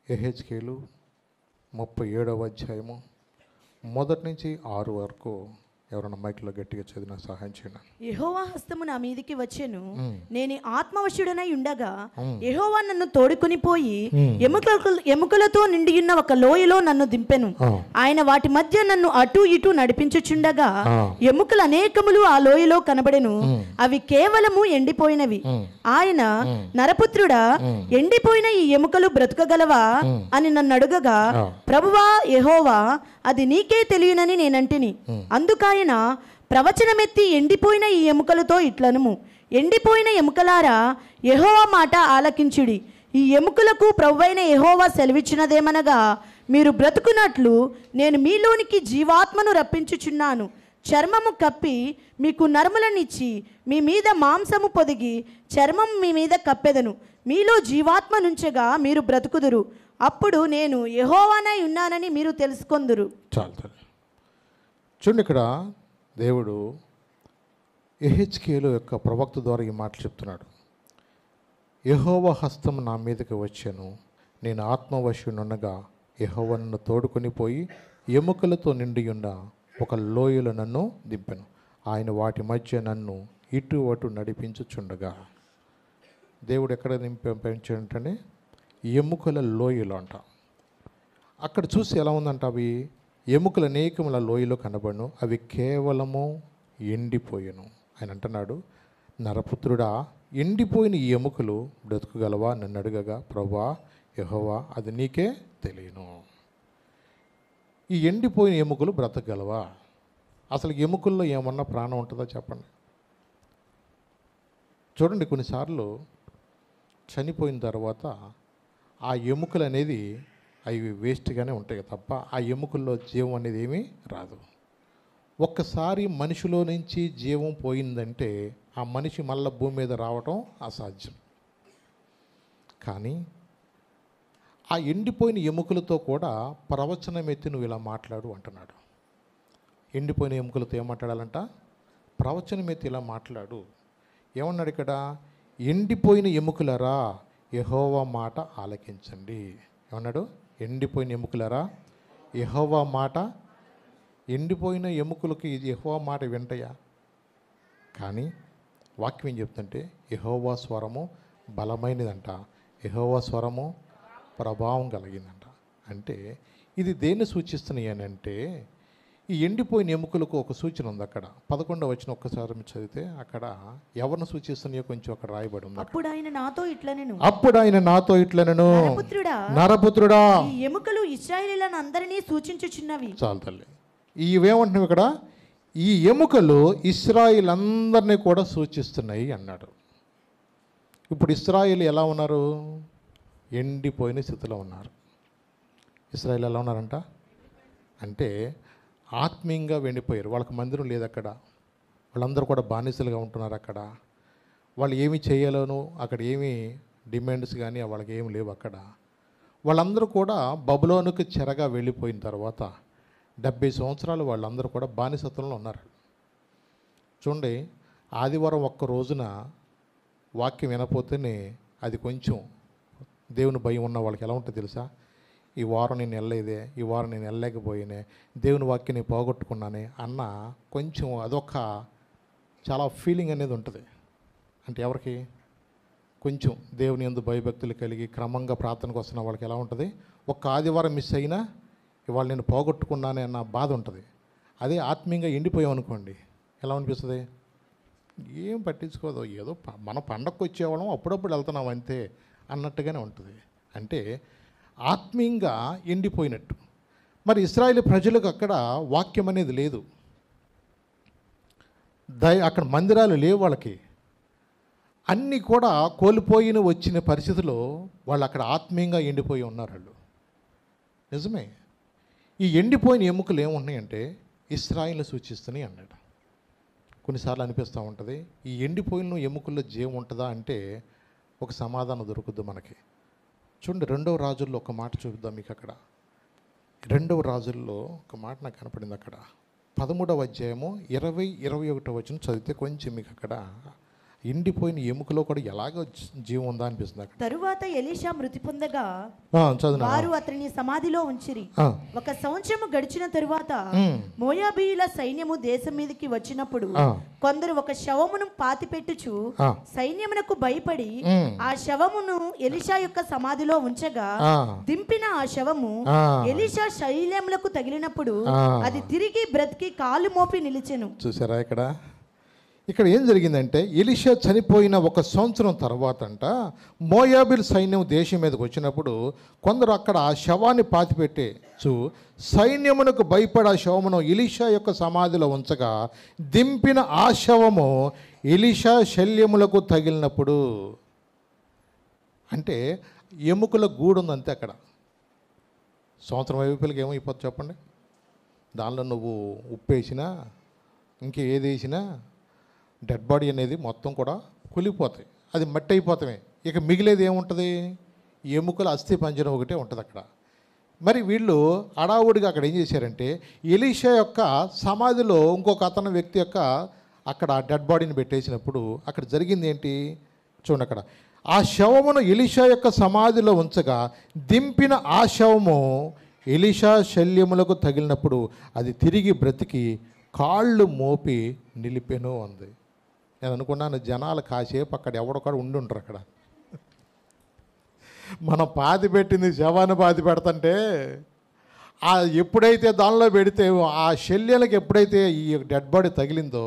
యెహెజ్కేలు 37వ అధ్యాయము మొదటి నుంచి 6 వరకు ఎవరైనా మైక్లో గట్టిగా చదివిన సహాయం చేయండి. యెహోవా హస్తము నా మీదికి వచ్చెను, నేను ఆత్మవశుడనై ఉండగా యెహోవా నన్ను తోడుకొని పోయి ఎముకలతో నిండియున్న ఒక లోయలో నన్ను దింపెను. ఆయన వాటి మధ్య నన్ను అటు ఇటు నడిపించుచుండగా ఎముకలు అనేకములు ఆ లోయలో కనబడెను. అవి కేవలము ఎండిపోయినవి. ఆయన, నరపుత్రుడా, ఎండిపోయిన ఈ ఎముకలు బ్రతుకగలవా అని నన్ను అడుగగా, ప్రభువా యెహోవా, అది నీకే తెలియనని నేనంటిని. అందుకాయన ప్రవచనమెత్తి ఎండిపోయిన ఈ ఎముకలతో ఇట్లనుము, ఎండిపోయిన ఎముకలారా, యెహోవా మాట ఆలకించుడి. ఈ ఎముకలకు ప్రభువైన యెహోవా సెలవిచ్చినదేమనగా, మీరు బ్రతుకున్నట్లు నేను మీలోనికి జీవాత్మను రప్పించుచున్నాను. చర్మము కప్పి మీకు నరములనిచ్చి మీ మీద మాంసము పొదిగి చర్మం మీ మీద కప్పెదను. మీలో జీవాత్మ నుంచగా మీరు బ్రతుకుదురు. అప్పుడు నేను యెహోవానై ఉన్నానని మీరు తెలుసుకొందురు. చాలు. చూడండి, ఇక్కడ దేవుడు యెహెజ్కేలు యొక్క ప్రవక్త ద్వారా ఈ మాటలు చెప్తున్నాడు. యెహోవా హస్తం నా మీదకి వచ్చాను, నేను ఆత్మవశునుండగా యెహోవా నన్ను తోడుకొని పోయి ఎముకలతో నిండి ఉన్న ఒక లోయలో నన్ను దింపెను. ఆయన వాటి మధ్య నన్ను ఇటు అటు నడిపించుచుండగా. దేవుడు ఎక్కడ పెంచాడంటే ఎముకల లోయలో అంట. అక్కడ చూసి ఎలా ఉందంట, అవి ఎముకలు అనేకముల లోయలో కనబడను, అవి కేవలము ఎండిపోయాను. ఆయన అంటున్నాడు, నరపుత్రుడా, ఎండిపోయిన ఈ ఎముకలు బ్రతుకుగలవా నన్ను అడగగా, ప్రభువా యెహోవా, అది నీకే తెలియను. ఈ ఎండిపోయిన ఎముకలు బ్రతకగలవా? అసలు ఎముకల్లో ఏమన్నా ప్రాణం ఉంటుందా చెప్పండి. చూడండి, కొన్నిసార్లు చనిపోయిన తర్వాత ఆ ఎముకలు అనేది అవి వేస్ట్గానే ఉంటాయి తప్ప ఆ ఎముకల్లో జీవం అనేది ఏమీ రాదు. ఒక్కసారి మనిషిలో నుంచి జీవం పోయిందంటే ఆ మనిషి మళ్ళీ భూమి మీద రావటం అసాధ్యం. కానీ ఆ ఎండిపోయిన ఎముకలతో కూడా ప్రవచనం ఎత్తి నువ్వు ఇలా మాట్లాడు అంటున్నాడు. ఎండిపోయిన ఎముకలతో ఏం మాట్లాడాలంట? ప్రవచనం ఎత్తి ఇలా మాట్లాడు. ఏమన్నాడు ఇక్కడ? ఎండిపోయిన ఎముకలరా, యెహోవా మాట ఆలకించండి. ఏమన్నాడు? ఎండిపోయిన ఎముకలరా, యెహోవా మాట. ఎండిపోయిన ఎముకలకి యెహోవా మాట వింటయా? కానీ వాక్యం ఏం చెప్తుంటే యెహోవా స్వరము బలమైనదంట, యెహోవా స్వరము ప్రభావం కలిగిందంట. అంటే ఇది దేన్ని సూచిస్తున్నాయి అని అంటే, ఈ ఎండిపోయిన ఎముకలకు ఒక సూచన ఉంది. అక్కడ 11వ వచనం ఒక్కసారి చదివితే అక్కడ ఎవరిని సూచిస్తున్నాయో కొంచెం అక్కడ రాయబడి ఉంది. అప్పుడు ఆయన నాతో ఇట్లనెను, నరపుత్రుడా, ఈ ఎముకలు ఇశ్రాయేలీయులను అందరినీ సూచించుచున్నవి. చాలు తల్లి, ఇవేమంటున్నావు ఇక్కడ? ఈ ఎముకలు ఇశ్రాయేల్ అందరినీ కూడా సూచిస్తున్నాయి అన్నాడు. ఇప్పుడు ఇశ్రాయేల్ ఎలా ఉన్నారు? ఎండిపోయిన స్థితిలో ఉన్నారు. ఇశ్రాయేల్ ఎలా ఉన్నారంట అంటే ఆత్మీయంగా వెండిపోయారు. వాళ్ళకి మందిరం లేదు అక్కడ, వాళ్ళందరూ కూడా బానిసలుగా ఉంటున్నారు అక్కడ. వాళ్ళు ఏమి చేయాలోనో అక్కడ ఏమీ డిమాండ్స్ కానీ వాళ్ళకి ఏమి లేవు అక్కడ. వాళ్ళందరూ కూడా బబులోనుకు చెరగా వెళ్ళిపోయిన తర్వాత 70 సంవత్సరాలు వాళ్ళందరూ కూడా బానిసత్వంలో ఉన్నారు. చూడండి, ఆదివారం ఒక్క రోజున వాక్యం వినపోతేనే అది కొంచెం దేవుని భయం ఉన్న వాళ్ళకి ఎలా ఉంటుంది తెలుసా? ఈ వారం నేను వెళ్ళలేదే, ఈ వారం నేను వెళ్ళలేకపోయానే, దేవుని వాక్యాన్ని పోగొట్టుకున్నానే అన్న కొంచెం అదొక చాలా ఫీలింగ్ అనేది ఉంటుంది. అంటే ఎవరికి కొంచెం దేవుని యందు భయభక్తులు కలిగి క్రమంగా ప్రార్థనకు వస్తున్న వాళ్ళకి ఎలా ఉంటుంది? ఒక్క ఆదివారం మిస్ అయినా ఇవాళ నేను పోగొట్టుకున్నానే అన్న బాధ ఉంటుంది. అదే ఆత్మీయంగా ఎండిపోయామనుకోండి, ఎలా అనిపిస్తుంది? ఏం పట్టించుకోదు, ఏదో మన పండగకు వచ్చేవాళ్ళం అప్పుడప్పుడు వెళ్తున్నాం అంతే అన్నట్టుగానే ఉంటుంది. అంటే ఆత్మీయంగా ఎండిపోయినట్టు. మరి ఇశ్రాయేలు ప్రజలకు అక్కడ వాక్యం అనేది లేదు, అక్కడ మందిరాలు లేవు, వాళ్ళకి అన్నీ కూడా కోల్పోయిన వచ్చిన పరిస్థితిలో వాళ్ళు అక్కడ ఆత్మీయంగా ఎండిపోయి ఉన్నారు వాళ్ళు. నిజమే, ఈ ఎండిపోయిన ఎముకలు ఏమున్నాయంటే ఇశ్రాయేలు సూచిస్తున్నాయి అన్నాడు. కొన్నిసార్లు అనిపిస్తూ ఉంటుంది, ఈ ఎండిపోయిన ఎముకల్లో జీవం ఉంటుందా అంటే ఒక సమాధానం దొరుకుద్ది మనకి. చూడండి, 2వ రాజుల్లో ఒక మాట చూద్దాం మీకు. అక్కడ 2వ రాజుల్లో ఒక మాట నాకు కనపడింది. అక్కడ 13వ అధ్యాయము 20-21 వచనం చదివితే కొంచెం మీకు అక్కడ ఎండిపోయిన ఎముకలో కూడా ఎలాగో జీవం ఉందా అనిపిస్తుంది అక్కడ. తరువాత ఎలీషా మృతి పొందగా చదువు. వారు అతనిని సమాధిలో ఉంచిరి. 1 సంవత్సరము గడిచిన తరువాత మోయాబీయుల సైన్యము దేశం మీదకి వచ్చినప్పుడు కొందరు ఒక శవమును పాతిపెట్టుచు సైన్యమునకు భయపడి ఆ శవమును ఎలీషా యొక్క సమాధిలో ఉంచగా దింపిన ఆ శవము ఎలీషా శైల్యములకు తగిలినప్పుడు అది తిరిగి బ్రతికి కాలు మోపి నిలిచెను. చూసారా ఇక్కడ ఏం జరిగిందంటే, ఎలీషా చనిపోయిన 1 సంవత్సరం తర్వాత అంట మోయాబీల సైన్యం దేశం మీదకి వచ్చినప్పుడు కొందరు అక్కడ ఆ శవాన్ని పాతిపెట్టేచు సైన్యమునకు భయపడి ఆ శవమును ఎలీషా యొక్క సమాధిలో ఉంచగా దింపిన ఆ శవము ఎలీషా శల్యములకు తగిలినప్పుడు, అంటే ఎముకల గూడు ఉంది అంతే అక్కడ. సంవత్సరం వైపులకి ఏమైపోతుంది చెప్పండి. దానిలో నువ్వు ఉప్పు వేసినా ఇంకేది వేసినా డెడ్ బాడీ అనేది మొత్తం కూడా కూలిపోతాయి, అది మట్టి అయిపోతామే. ఇక మిగిలేది ఏముంటుంది? ఎముకల అస్థి పంజరం ఒకటే ఉంటుంది అక్కడ. మరి వీళ్ళు అడావుడిగా అక్కడ ఏం చేశారంటే, ఎలీషా యొక్క సమాధిలో ఇంకొక అతని వ్యక్తి యొక్క అక్కడ డెడ్ బాడీని పెట్టేసినప్పుడు అక్కడ జరిగింది ఏంటి చూడండి. అక్కడ ఆ శవమును ఎలీషా యొక్క సమాధిలో ఉంచగా దింపిన ఆ శవము ఎలీషా శల్యములకు తగిలినప్పుడు అది తిరిగి బ్రతికి కాళ్ళు మోపి నిలిపెను అంది. నేను అనుకున్నాను జనాలు కాసేపు అక్కడ ఎవడొక్కడ ఉండి ఉంటారు అక్కడ. మనం పాతి పెట్టింది శవాన్ని పాతి పెడతంటే ఎప్పుడైతే దానిలో పెడితే ఆ శల్యాలకు ఎప్పుడైతే ఈ డెడ్ బాడీ తగిలిందో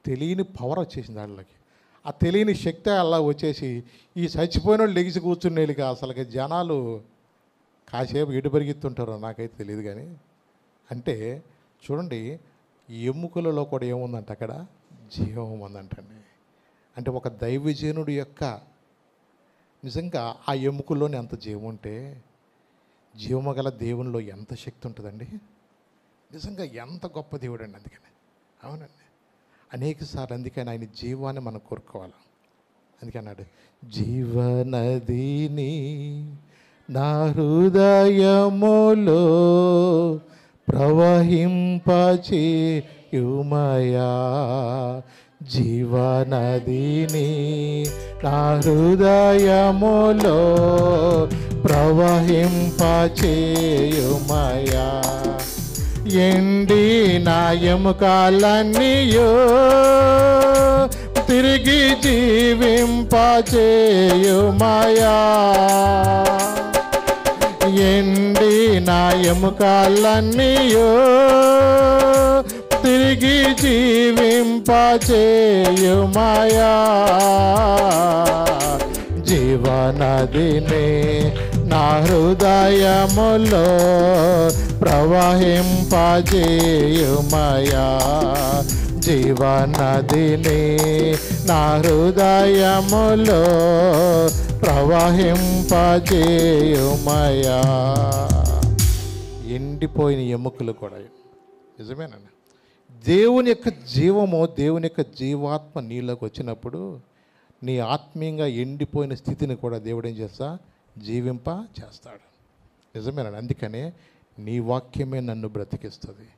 తెలియని పవర్ వచ్చేసింది వాళ్ళకి. ఆ తెలియని శక్తి అలా వచ్చేసి ఈ చచ్చిపోయిన వాళ్ళు లెగిసి కూర్చునేళ్ళకి అసలుకి జనాలు కాసేపు ఇటు పరిగెత్తుంటారో నాకైతే తెలియదు. కానీ అంటే చూడండి, ఎముకలలో కూడా ఏముందంట అక్కడ జీవం ఉందంటండి. అంటే ఒక దైవజనుడి యొక్క నిజంగా ఆ ఎముకల్లోనే అంత జీవం ఉంటే జీవము గల దేవునిలో ఎంత శక్తి ఉంటుందండి. నిజంగా ఎంత గొప్ప దేవుడు అండి. అందుకని అవునండి, అనేక సార్లు అందుకని ఆయన జీవాన్ని మనం కోరుకోవాలి. అందుకని అన్నాడు, జీవనదిని నా హృదయములో ప్రవహింపచేయుమయా, జీవనదిని నా హృదయములో ప్రవహింపచేయుమయా, ఎండి నా ఎముకలన్నీయో తిరిగి జీవింపచేయుమయా, ఎండి నా ఎముకలన్నీయో తిరిగి జీవింపచేయుమయా, జీవనదిని నా హృదయములో ప్రవహింపచేయుమయా, జీవనదిని నా హృదయములో ప్రవహింపచేయుమయా. ఎండిపోయిన ఎముకలు కూడా నిజమేనండి. దేవుని యొక్క జీవము, దేవుని యొక్క జీవాత్మ నీలోకి వచ్చినప్పుడు నీ ఆత్మీయంగా ఎండిపోయిన స్థితిని కూడా దేవుడు ఏం చేస్తా జీవింప చేస్తాడు. నిజమేనండి. అందుకనే నీ వాక్యమే నన్ను బ్రతికిస్తుంది,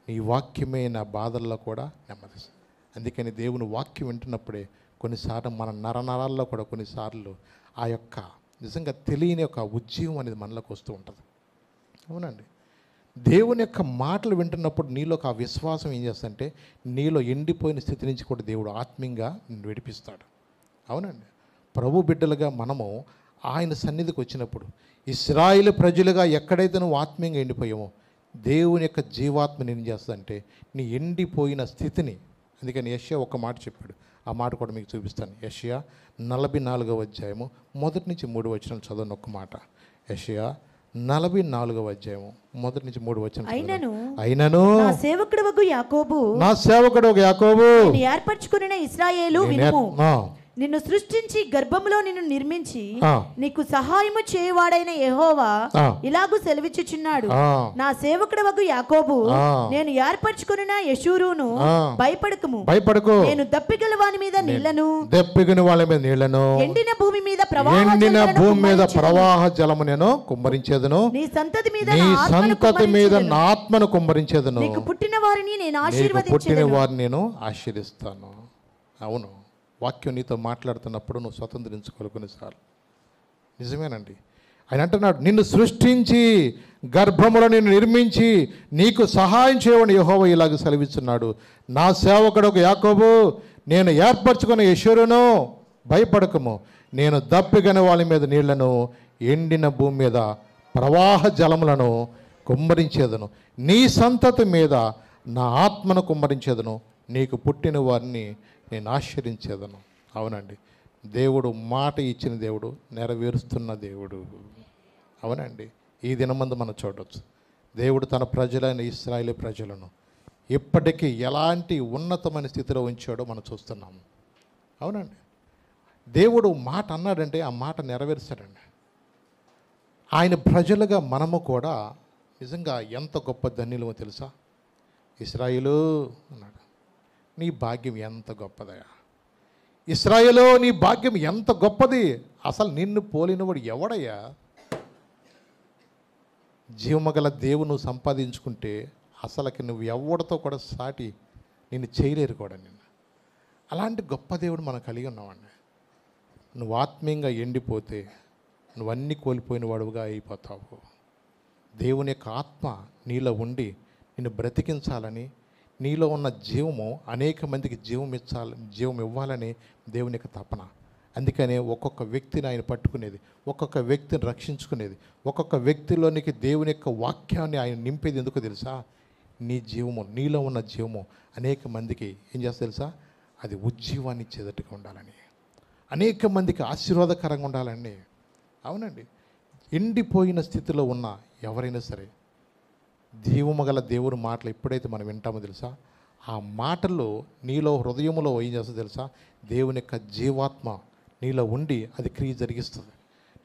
నీ వాక్యమే నా బాధల్లో కూడా నెమ్మదిస్తుంది. అందుకని దేవుని వాక్యం వింటున్నప్పుడే కొన్నిసార్లు మన నరనరాల్లో కూడా కొన్నిసార్లు ఆ యొక్క నిజంగా తెలియని ఒక ఉజ్జీవం అనేది మనలోకి వస్తూ ఉంటుంది. అవునండి, దేవుని యొక్క మాటలు వింటున్నప్పుడు నీలో ఆ విశ్వాసం ఏం చేస్తుందంటే నీలో ఎండిపోయిన స్థితి నుంచి కూడా దేవుడు ఆత్మీయంగా నిన్ను విడిపిస్తాడు. అవునండి, ప్రభు బిడ్డలుగా మనము ఆయన సన్నిధికి వచ్చినప్పుడు ఇశ్రాయేలు ప్రజలుగా ఎక్కడైతే నువ్వు ఆత్మీయంగా ఎండిపోయామో దేవుని యొక్క జీవాత్మ ఏం చేస్తుందంటే నీ ఎండిపోయిన స్థితిని, అందుకని యెషయా ఒక మాట చెప్పాడు, ఆ మాట కూడా మీకు చూపిస్తాను. యెషయా 44వ అధ్యాయము 1 నుంచి 3 వచనాలు చదవని ఒక్క మాట. యెషయా 44వ అధ్యాయము 1 నుంచి 3 వచనాలు. అయినను నా సేవకుడవగు యాకోబు ఏర్పరచుకున్న ఇశ్రాయేలు వినుము, నిన్ను సృష్టించి గర్భంలో నిన్ను నిర్మించి నీకు సహాయము చేయవాడైన యెహోవా ఇలాగూ సెలవిచ్చుచున్నాడు, నా సేవకుడవగు యాకోబు నేను ఏర్పరచుకున్న యెషూరును భయపడకుము, నేను దప్పిగల వాని మీద నీళ్లను ఎండిన భూమి మీద ప్రవాహ జలము నేను కుమ్మరించేదను, నీ సంతతి మీద నా ఆత్మను కుమ్మరించేదను, నీకు పుట్టిన వారిని నేను ఆశీర్వదించేదను. నేను ఆశీర్వదిస్తాను. అవును, వాక్యం నీతో మాట్లాడుతున్నప్పుడు నువ్వు స్వతంత్రించుకోవాలి కొన్నిసార్లు. నిజమేనండి. ఆయన అంటున్నాడు, నిన్ను సృష్టించి గర్భములో నిన్ను నిర్మించి నీకు సహాయం చేయమని యెహోవా ఇలాగ సెలవిస్తున్నాడు. నా సేవకుడు యాకోబు, నేను ఏర్పరచుకున్న యెషూరును, భయపడకము. నేను దప్పిగని వాళ్ళ మీద నీళ్లను, ఎండిన భూమి మీద ప్రవాహ జలములను కుమ్మరించేదను. నీ సంతతి మీద నా ఆత్మను కుమ్మరించేదను. నీకు పుట్టిన వారిని నేను ఆశ్చర్యించేదను. అవునండి, దేవుడు మాట ఇచ్చిన దేవుడు, నెరవేరుస్తున్న దేవుడు. అవునండి, ఈ దినమందు మనం చూడవచ్చు, దేవుడు తన ప్రజలైన ఇశ్రాయేలు ప్రజలను ఇప్పటికీ ఎలాంటి ఉన్నతమైన స్థితిలో ఉంచాడో మనం చూస్తున్నాము. అవునండి, దేవుడు మాట అన్నాడంటే ఆ మాట నెరవేరుస్తాడండి. ఆయన ప్రజలుగా మనము కూడా నిజంగా ఎంత గొప్ప ధన్యులమో తెలుసా. ఇశ్రాయేలు అన్నాడు, నీ భాగ్యం ఎంత గొప్పదయా. ఇశ్రాయేలు, నీ భాగ్యం ఎంత గొప్పది. అసలు నిన్ను పోలినవాడు ఎవడయ్యా. జీవమగల దేవుడు నువ్వు సంపాదించుకుంటే అసలుకి నువ్వు ఎవరితో కూడా సాటి నిన్ను చేయలేరు కూడా నిన్ను. అలాంటి గొప్ప దేవుడు మనం కలిగి ఉన్నామండి. నువ్వు ఆత్మీయంగా ఎండిపోతే నువ్వు అన్నీ కోల్పోయిన వాడుగా అయిపోతావు. దేవుని యొక్క ఆత్మ నీలో ఉండి నిన్ను బ్రతికించాలని, నీలో ఉన్న జీవము అనేక మందికి జీవం ఇవ్వాలని దేవుని యొక్క తపన. అందుకనే ఒక్కొక్క వ్యక్తిని ఆయన పట్టుకునేది, ఒక్కొక్క వ్యక్తిని రక్షించుకునేది, ఒక్కొక్క వ్యక్తిలోనికి దేవుని యొక్క వాక్యాన్ని ఆయన నింపేది. ఎందుకు తెలుసా? నీ జీవము, నీలో ఉన్న జీవము అనేక మందికి ఏం చేస్తా తెలుసా? అది ఉజ్జీవాన్ని ఇచ్చేటట్టుగా ఉండాలని, అనేక మందికి ఆశీర్వాదకరంగా ఉండాలని. అవునండి, ఎండిపోయిన స్థితిలో ఉన్న ఎవరైనా సరే జీవము గల దేవుని మాటలు ఎప్పుడైతే మనం వింటామో తెలుసా, ఆ మాటల్లో నీలో హృదయంలో ఏం చేస్తుందో తెలుసా? దేవుని యొక్క జీవాత్మ నీలో ఉండి అది క్రియ జరిగిస్తుంది.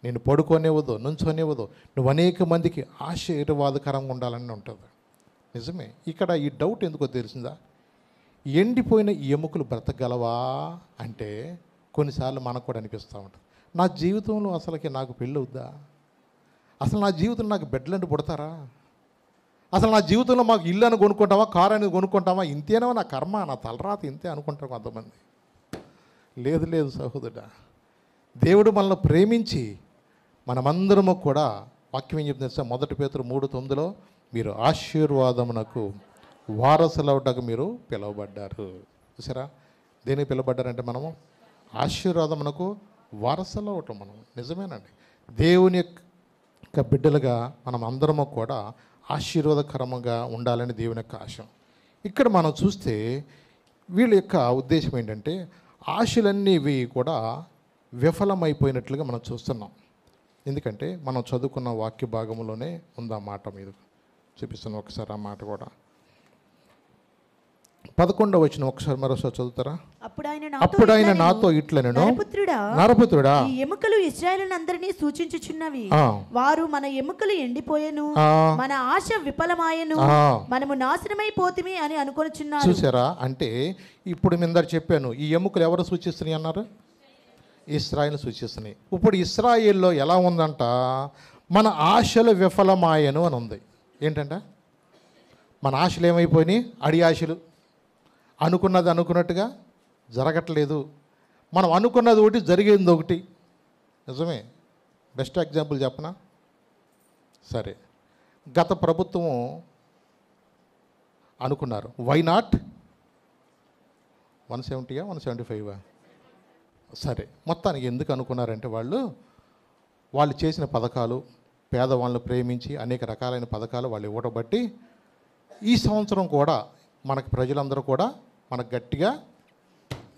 నేను పడుకోనివ్వదు, నుంచోనివ్వదు. నువ్వు అనేక మందికి ఆశీర్వాదకరంగా ఉండాలని ఉంటుంది. నిజమే. ఇక్కడ ఈ డౌట్ ఎందుకో తెలిసిందా? ఎండిపోయిన ఈ ఎముకలు బ్రతకగలవా అంటే కొన్నిసార్లు మనకు కూడా అనిపిస్తూ ఉంటుంది, నా జీవితంలో అసలుకి నాకు పెళ్ళి అవుద్దా? అసలు నా జీవితంలో నాకు బిడ్డలంటూ పుడతారా? అసలు నా జీవితంలో మాకు ఇల్లు అని కొనుక్కుంటామా, కారు అనేది కొనుక్కుంటామా? ఇంతేనా నా కర్మ, నా తలరాత ఇంతే అనుకుంటారు కొంతమంది. లేదు లేదు సహోదరుడా, దేవుడు మనల్ని ప్రేమించి మనమందరము కూడా వాక్యం ఏం చెప్తుంది? మొదటి పేతురు 3:9 మీరు ఆశీర్వాదమునకు వారసులవుటకు మీరు పిలువబడ్డారు. చూసారా, దేనికి పిలువబడ్డారంటే మనము ఆశీర్వాదమునకు వారసులు అవటం. మనం నిజమేనండి, దేవుని యొక్క బిడ్డలుగా మనం అందరము కూడా ఆశీర్వాదకరంగా ఉండాలని దేవుని యొక్క ఆశ. ఇక్కడ మనం చూస్తే వీళ్ళ యొక్క ఉద్దేశం ఏంటంటే ఆశలన్నీ ఇవి కూడా విఫలమైపోయినట్లుగా మనం చూస్తున్నాం. ఎందుకంటే మనం చదువుకున్న వాక్య భాగంలోనే ఉంది ఆ మాట. మీరు చూపిస్తున్నాం ఒకసారి ఆ మాట కూడా. 11వ వచనం ఒకసారి మరోసారి చదువుతారా? అప్పుడు ఆయన నాతో ఇట్లనెను, నరపుత్రుడా, ఈ ఎముకలు ఇశ్రాయేలునందరినీ సూచించుచున్నవి. వారు మన ఎముకలు ఎండిపోయెను, మన ఆశ విఫలమాయెను, మనము నాశనమైపోతిమి అని అనుకొనుచున్నారు. చూసారా? అంటే ఇప్పుడు మిందరు చెప్పాను, ఈ ఎముకలు ఎవరు సూచిస్తున్నాయి అన్నారు? ఇశ్రాయేలు సూచిస్తున్నాయి. ఇప్పుడు ఇశ్రాయేల్లో ఎలా ఉందంట? మన ఆశలు విఫలమాయను అని ఉంది. ఏంటంట? మన ఆశలు ఏమైపోయినాయి? అడి ఆశలు. అనుకున్నది అనుకున్నట్టుగా జరగట్లేదు. మనం అనుకున్నది ఒకటి, జరిగేది ఒకటి. నిజమే. బెస్ట్ ఎగ్జాంపుల్ చెప్పనా? సరే, గత ప్రభుత్వం అనుకున్నారు వై నాట్ 170 175. సరే, మొత్తానికి ఎందుకు అనుకున్నారంటే వాళ్ళు చేసిన పథకాలు, పేదవాళ్ళను ప్రేమించి అనేక రకాలైన పథకాలు వాళ్ళు ఇవ్వడం బట్టి ఈ సంవత్సరం కూడా మనకు ప్రజలందరూ కూడా మనకు గట్టిగా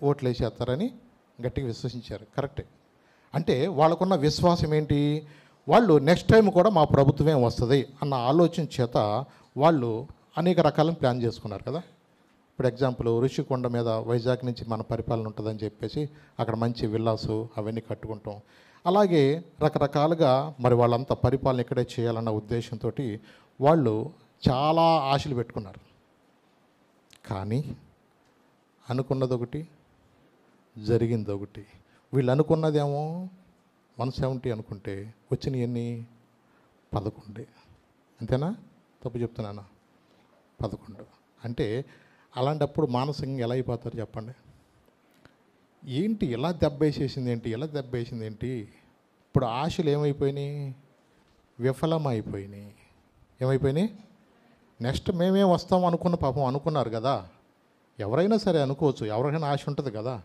ఓట్లు వేసేస్తారని గట్టిగా విశ్వసించారు. కరెక్టే. అంటే వాళ్ళకున్న విశ్వాసం ఏంటి? వాళ్ళు నెక్స్ట్ టైం కూడా మా ప్రభుత్వమే వస్తుంది అన్న ఆలోచన చేత వాళ్ళు అనేక రకాలను ప్లాన్ చేసుకున్నారు కదా. ఇప్పుడు ఎగ్జాంపుల్ ఋషికొండ మీద వైజాగ్ నుంచి మన పరిపాలన ఉంటుందని చెప్పేసి అక్కడ మంచి విల్లాసు అవన్నీ కట్టుకుంటాం. అలాగే రకరకాలుగా మరి వాళ్ళంతా పరిపాలన ఇక్కడే చేయాలన్న ఉద్దేశంతో వాళ్ళు చాలా ఆశలు పెట్టుకున్నారు. కానీ అనుకున్నది ఒకటి, జరిగింది ఒకటి. వీళ్ళు అనుకున్నదేమో 170 అనుకుంటే వచ్చినాయి ఎన్ని? 11. అంతేనా? తప్పు చెప్తున్నానా? 11. అంటే అలాంటప్పుడు మానసికంగా ఎలా అయిపోతారు చెప్పండి? ఏంటి ఎలా దెబ్బేసేసింది ఏంటి, ఎలా దెబ్బేసింది ఏంటి? ఇప్పుడు ఆశలు ఏమైపోయినాయి? విఫలమైపోయినాయి. ఏమైపోయినాయి? నెక్స్ట్ మేమే వస్తాం అనుకున్న పాపం అనుకున్నారు కదా. ఎవరైనా సరే అనుకోవచ్చు, ఎవరికైనా ఆశ ఉంటుంది కదా.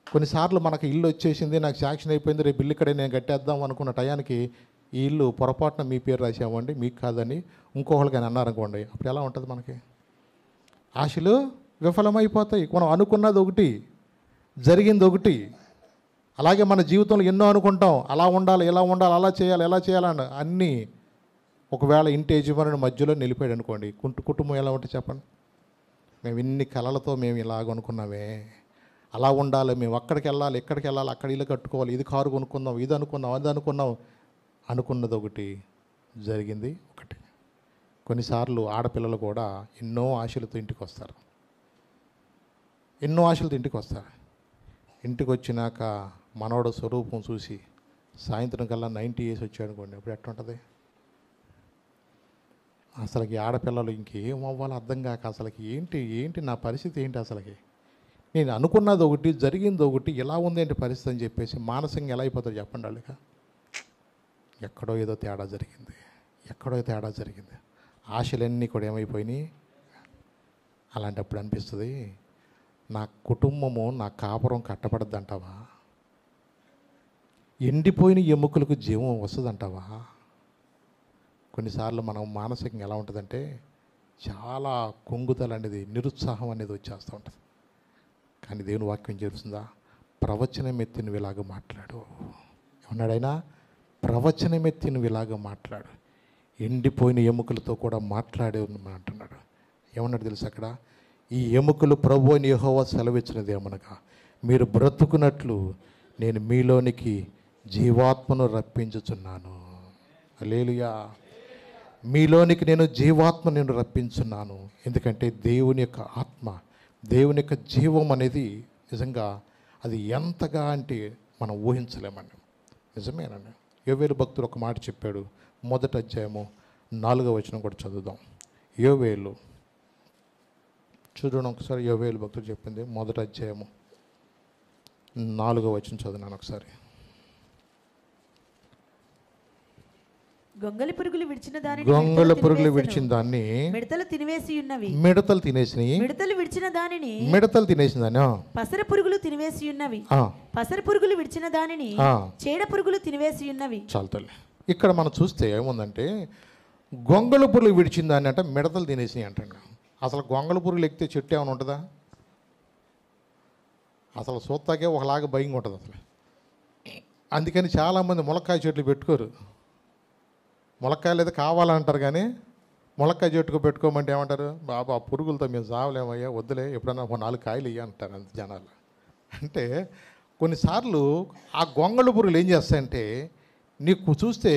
కొన్నిసార్లు మనకు ఇల్లు వచ్చేసింది, నాకు శాంక్షన్ అయిపోయింది, రేపు ఇల్లు ఇక్కడే నేను కట్టేద్దాం అనుకున్న టయానికి ఈ ఇల్లు పొరపాటున మీ పేరు రాసామండి, మీకు కాదని ఇంకొకళ్ళకని అన్నారనుకోండి, అప్పుడు ఎలా ఉంటుంది మనకి? ఆశలు విఫలమైపోతాయి. మనం అనుకున్నది ఒకటి, జరిగింది ఒకటి. అలాగే మన జీవితంలో ఎన్నో అనుకుంటాం, అలా ఉండాలి, ఇలా ఉండాలి, అలా చేయాలి, ఎలా చేయాలని అన్నీ. ఒకవేళ ఇంటి యజమానుని మధ్యలో నిలిపాడు అనుకోండి, కుటుంబం ఎలా ఉంటుంది చెప్పండి? మేము ఇన్ని కలలతో మేము ఇలాగ అనుకున్నామే, అలా ఉండాలి, మేము అక్కడికి వెళ్ళాలి, ఇక్కడికి వెళ్ళాలి, అక్కడ ఇల్లు కట్టుకోవాలి, ఇది కారు కొనుక్కుందాం, ఇది అనుకున్నాం, అది అనుకున్నాం. అనుకున్నది ఒకటి, జరిగింది ఒకటి. కొన్నిసార్లు ఆడపిల్లలు కూడా ఎన్నో ఆశలతో ఇంటికి వస్తారు, ఎన్నో ఆశలతో ఇంటికి వస్తారు. ఇంటికి వచ్చినాక మనవడు స్వరూపం చూసి సాయంత్రం కల్లా 90 years వచ్చాడు అనుకోండి, అప్పుడు ఎట్లా ఉంటుంది? అసలుకి ఆడపిల్లలు ఇంకేం అవ్వాలో అర్థం కాక అసలుకి ఏంటి నా పరిస్థితి ఏంటి, అసలుకి నేను అనుకున్నది ఒకటి, జరిగింది ఒకటి, ఎలా ఉందేంటి పరిస్థితి అని చెప్పేసి మానసికంగా ఎలా అయిపోతారు చెప్పండి వాళ్ళకి? ఎక్కడో ఏదో తేడా జరిగింది, ఎక్కడో తేడా జరిగింది. ఆశలన్నీ కూడా ఏమైపోయినాయి? అలాంటప్పుడు అనిపిస్తుంది, నా కుటుంబము, నా కాపురం కట్టబడద్దంటావా? ఎండిపోయిన ఎముకలకు జీవం వస్తుందంటావా? కొన్నిసార్లు మనం మానసికంగా ఎలా ఉంటుందంటే చాలా కుంగుదల అనేది, నిరుత్సాహం అనేది వచ్చేస్తూ ఉంటుంది. కానీ దేవుని వాక్యం చేరుస్తుందా? ప్రవచనమెత్తి నువ్వు ఇలాగ మాట్లాడు ఏమన్నాడైనా? ప్రవచనమెత్తి నువ్వు ఇలాగ మాట్లాడు. ఎండిపోయిన ఎముకలతో కూడా మాట్లాడే అంటున్నాడు. ఏమన్నాడు తెలుసు అక్కడ? ఈ ఎముకలు ప్రభువు అయిన యెహోవా సెలవిచ్చినది ఏమనగా, మీరు బ్రతుకున్నట్లు నేను మీలోనికి జీవాత్మను రప్పించుచున్నాను. హల్లెలూయా. మీలోనికి నేను జీవాత్మ నేను రప్పించున్నాను. ఎందుకంటే దేవుని యొక్క ఆత్మ, దేవుని యొక్క జీవం అనేది నిజంగా అది ఎంతగా అంటే మనం ఊహించలేమండి. నిజమేనండి. యోవేలు భక్తుడు ఒక మాట చెప్పాడు. 1వ అధ్యాయము 4వ వచనం కూడా చదువుదాం. యోవేలు చూడండి ఒకసారి. యోవేలు భక్తుడు చెప్పింది 1వ అధ్యాయము 4వ వచనం చదివినాను ఒకసారి. గొంగళి పురుగులు విడిచిన దానిని గొంగళ పురుగులు విడిచిన దాన్ని మిడతలు తినివేసి ఉన్నవి. మిడతలు తినేసినాయి. మిడతలు విడిచిన దానిని మిడతలు తినేసిన దాన్ని పసర పురుగులు తినివేసి ఉన్నవి. పసర పురుగులు విడిచిన దానిని చీడ పురుగులు తినివేసి ఉన్నవి. చాలు తల్లి. ఇక్కడ మనం చూస్తే ఏముందంటే గొంగళ పురుగులు విడిచిన దాన్ని అంటే మిడతలు తినేసినాయి అంటాడు. అసలు గొంగళ పురుగులు ఎక్కితే చెట్టు ఏమైనా ఉంటుందా? అసలు సూత్తాకే ఒకలాగా భయంగా ఉంటుంది అసలు. అందుకని చాలామంది ములక్కాయ చెట్లు పెట్టుకోరు. ములక్కాయలు అయితే కావాలంటారు, కానీ ములక్కాయ చెట్టుకు పెట్టుకోమంటే ఏమంటారు? బాబా ఆ పురుగులతో మేము సావలేమయ్యా, వద్దులే, ఎప్పుడైనా 4 కాయలు ఇయ్య అంటారు అంత జనాలు. అంటే కొన్నిసార్లు ఆ గొంగళ పురుగులు ఏం చేస్తాయంటే నీకు చూస్తే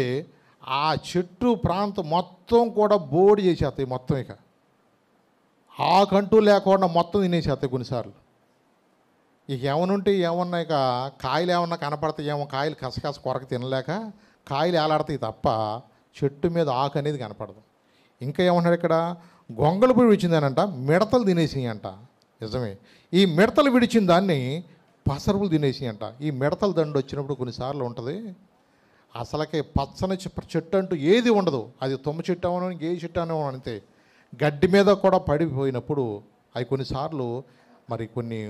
ఆ చెట్టు ప్రాంతం మొత్తం కూడా బోడి చేసేస్తాయి. మొత్తం ఇక ఆకంటూ లేకుండా మొత్తం తినేసేస్తాయి కొన్నిసార్లు. ఇక ఏమనుంటే ఏమన్నా ఇక కాయలు ఏమన్నా కనపడతాయేమో, కాయలు కసకస కొరకు తినలేక కాయలు ఏలాడతాయి తప్ప చెట్టు మీద ఆకు అనేది కనపడదు. ఇంకా ఏమన్నాడు ఇక్కడ? గొంగళ పురుగు విడిచిందానంట మిడతలు తినేసినాయి అంట. నిజమే. ఈ మిడతలు విడిచిన దాన్ని పసరులు తినేసినాయి అంట. ఈ మిడతల దండు వచ్చినప్పుడు కొన్నిసార్లు ఉంటుంది అసలకే పచ్చని చెట్టు అంటూ ఏది ఉండదు. అది తుమ్మ చెట్టు అవను, ఏ చెట్టు అనో అంతే. గడ్డి మీద కూడా పడిపోయినప్పుడు అవి కొన్నిసార్లు మరి కొన్ని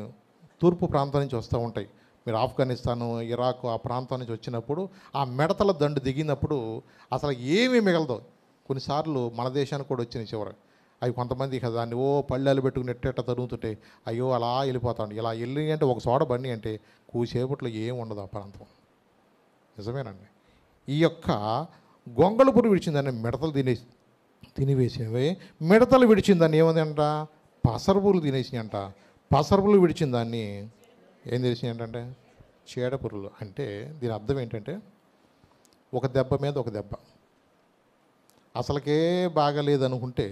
తూర్పు ప్రాంతం నుంచి వస్తూ ఉంటాయి. మీరు ఆఫ్ఘనిస్తాను, ఇరాక్ ఆ ప్రాంతం నుంచి వచ్చినప్పుడు ఆ మిడతల దండు దిగినప్పుడు అసలు ఏమీ మిగలదు. కొన్నిసార్లు మన దేశానికి కూడా వచ్చినాయి చివరి. అవి కొంతమంది ఇక దాన్ని పళ్ళాలు పెట్టుకుని ఎట్టేట తరుగుతుంటే అయ్యో అలా వెళ్ళిపోతాడు. ఇలా వెళ్ళి అంటే ఒక చోట బండి అంటే కూసేపట్లో ఏం ఉండదు ఆ ప్రాంతం. నిజమేనండి. ఈ యొక్క గొంగళ పురుగు విడిచిందని మిడతలు తినివేసినవి. మిడతలు విడిచిందని ఏమంది అంట? పసరపురులు తినేసినాయి అంట. పసరపులు విడిచిన దాన్ని ఏం తెలిసినాయి ఏంటంటే చీడ పురుగులు. అంటే దీని అర్థం ఏంటంటే ఒక దెబ్బ మీద ఒక దెబ్బ. అసలుకే బాగాలేదనుకుంటే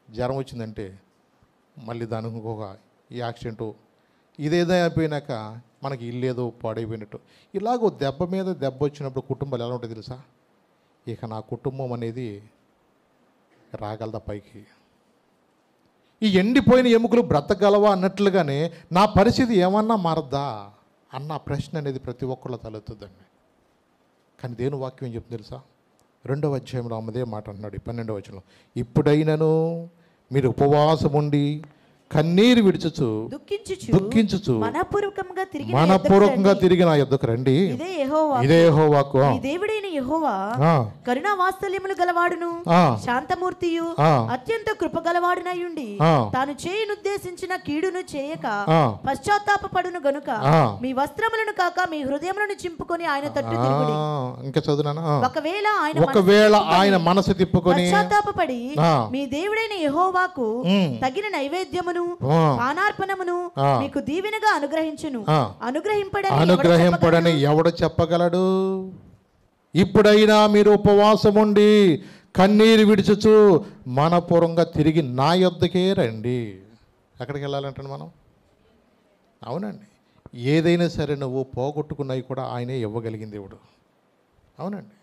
జ్వరం వచ్చిందంటే మళ్ళీ దానికి ఇంకొక యాక్సిడెంటు, ఇదేదో అయిపోయినాక మనకి ఇల్లేదో పాడైపోయినట్టు ఇలాగో దెబ్బ మీద దెబ్బ వచ్చినప్పుడు కుటుంబాలు ఎలా ఉంటాయి తెలుసా? ఇక నా కుటుంబం అనేది రాగలదా పైకి? ఈ ఎండిపోయిన ఎముకలు బ్రతకగలవా అన్నట్లుగానే నా పరిస్థితి ఏమన్నా మారద్దా? అన్న ప్రశ్న అనేది ప్రతి ఒక్కళ్ళ తలెత్తుదండి. కానీ దేవుని వాక్యం ఏం చెప్తుంది తెలుసా? 2వ అధ్యాయంలో అదే మాట అంటున్నాడు. 12వ వచనంలో, ఇప్పుడైనను మీరు ఉపవాసం ఉండి కన్నీరు విడుచుచు దుఃఖించుచు మనపూర్వకంగా తిరిగి నా యొద్దకు రండి. ఇదే యెహోవాకు. దేవుడైన యెహోవా కరుణా వాత్సల్యములు గలవాడును శాంతమూర్తియు అత్యంత కృపగలవాడునయుండి తాను చేయనుద్దేశించిన కీడును చేయక పశ్చాత్తాపపడును గనుక మీ వస్త్రములను కాక మీ హృదయములను చింపుకొని ఆయన తట్టు తిరుగుడి. ఇంకా చదువునా? ఒకవేళ ఆయన మనసు తిప్పుకొని పశ్చాత్తాపపడి మీ దేవుడైన యెహోవాకు తగిన నైవేద్యమును పానార్పణమును మీకు దీవెనగా అనుగ్రహింపడని ఎవడు చెప్పగలడు? ఇప్పుడైనా మీరు ఉపవాసం ఉండి కన్నీరు విడుచుచు మనపూర్వంగా తిరిగి నా యొద్దకే రండి. ఎక్కడికి వెళ్ళాలంటే మనం? అవునండి, ఏదైనా సరే నువ్వు పోగొట్టుకున్నవి కూడా ఆయనే ఇవ్వగలిగిన దేవుడు. అవునండి,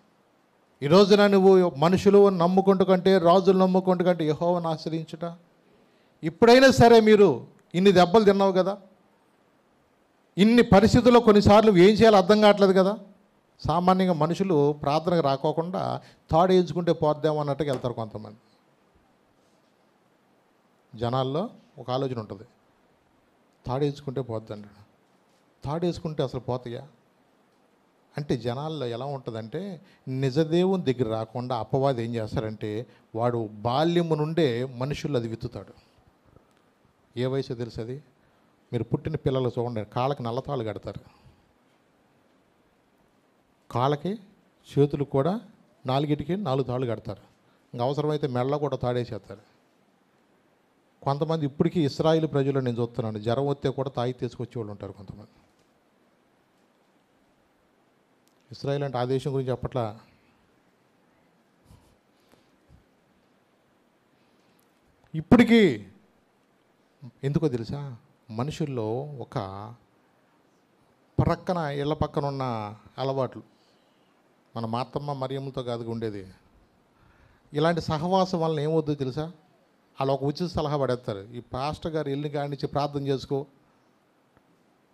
ఈ రోజున నువ్వు మనుషులు నమ్ముకుంటూ కంటే రాజులు నమ్ముకుంటూ కంటే యెహోవాను ఆశ్రయించుట. ఇప్పుడైనా సరే మీరు ఇన్ని దెబ్బలు తిన్నావు కదా, ఇన్ని పరిస్థితుల్లో కొన్నిసార్లు ఏం చేయాలో అర్థం కావట్లేదు కదా. సామాన్యంగా మనుషులు ప్రార్థనకు రాకోకుండా తాడు వేయించుకుంటే పోద్దాం అన్నట్టుగా వెళ్తారు కొంతమంది. జనాల్లో ఒక ఆలోచన ఉంటుంది, తాడు వేయించుకుంటే పోద్దండి. తాడు వేసుకుంటే అసలు పోతాయా అంటే జనాల్లో ఎలా ఉంటుందంటే, నిజదేవుని దగ్గర రాకుండా అపవాది ఏం చేస్తారంటే వాడు బాల్యము నుండే మనుషులు అది విత్తుతాడు. ఏ వయసు తెలుసు అది? మీరు పుట్టిన పిల్లలు చూడండి, కాళ్ళకి నల్లతాళ్ళు కడతారు, కాళ్ళకి చేతులు కూడా 4 తాళ్ళు కడతారు, ఇంకా అవసరమైతే మెళ్ళ కూడా తాడేసేస్తారు. కొంతమంది ఇప్పటికీ ఇశ్రాయేలు ప్రజలు నేను చూస్తున్నాను, జ్వరం వస్తే కూడా తాగి తీసుకొచ్చే వాళ్ళు ఉంటారు కొంతమంది. ఇశ్రాయేల్ అంటే ఆ దేశం గురించి చెప్పట్లా. ఇప్పటికీ ఎందుకో తెలుసా? మనుషుల్లో ఒక ప్రక్కన ఇళ్ళ పక్కన ఉన్న అలవాట్లు, మన మాతమ్మ మరియమ్మతో కాదు ఉండేది. ఇలాంటి సహవాసం వలన ఏమవుద్దో తెలుసా? వాళ్ళు ఒక ఉచిత సలహా పడేస్తారు, ఈ పాస్టర్ గారు ఇల్లు కానించి ప్రార్థన చేసుకో,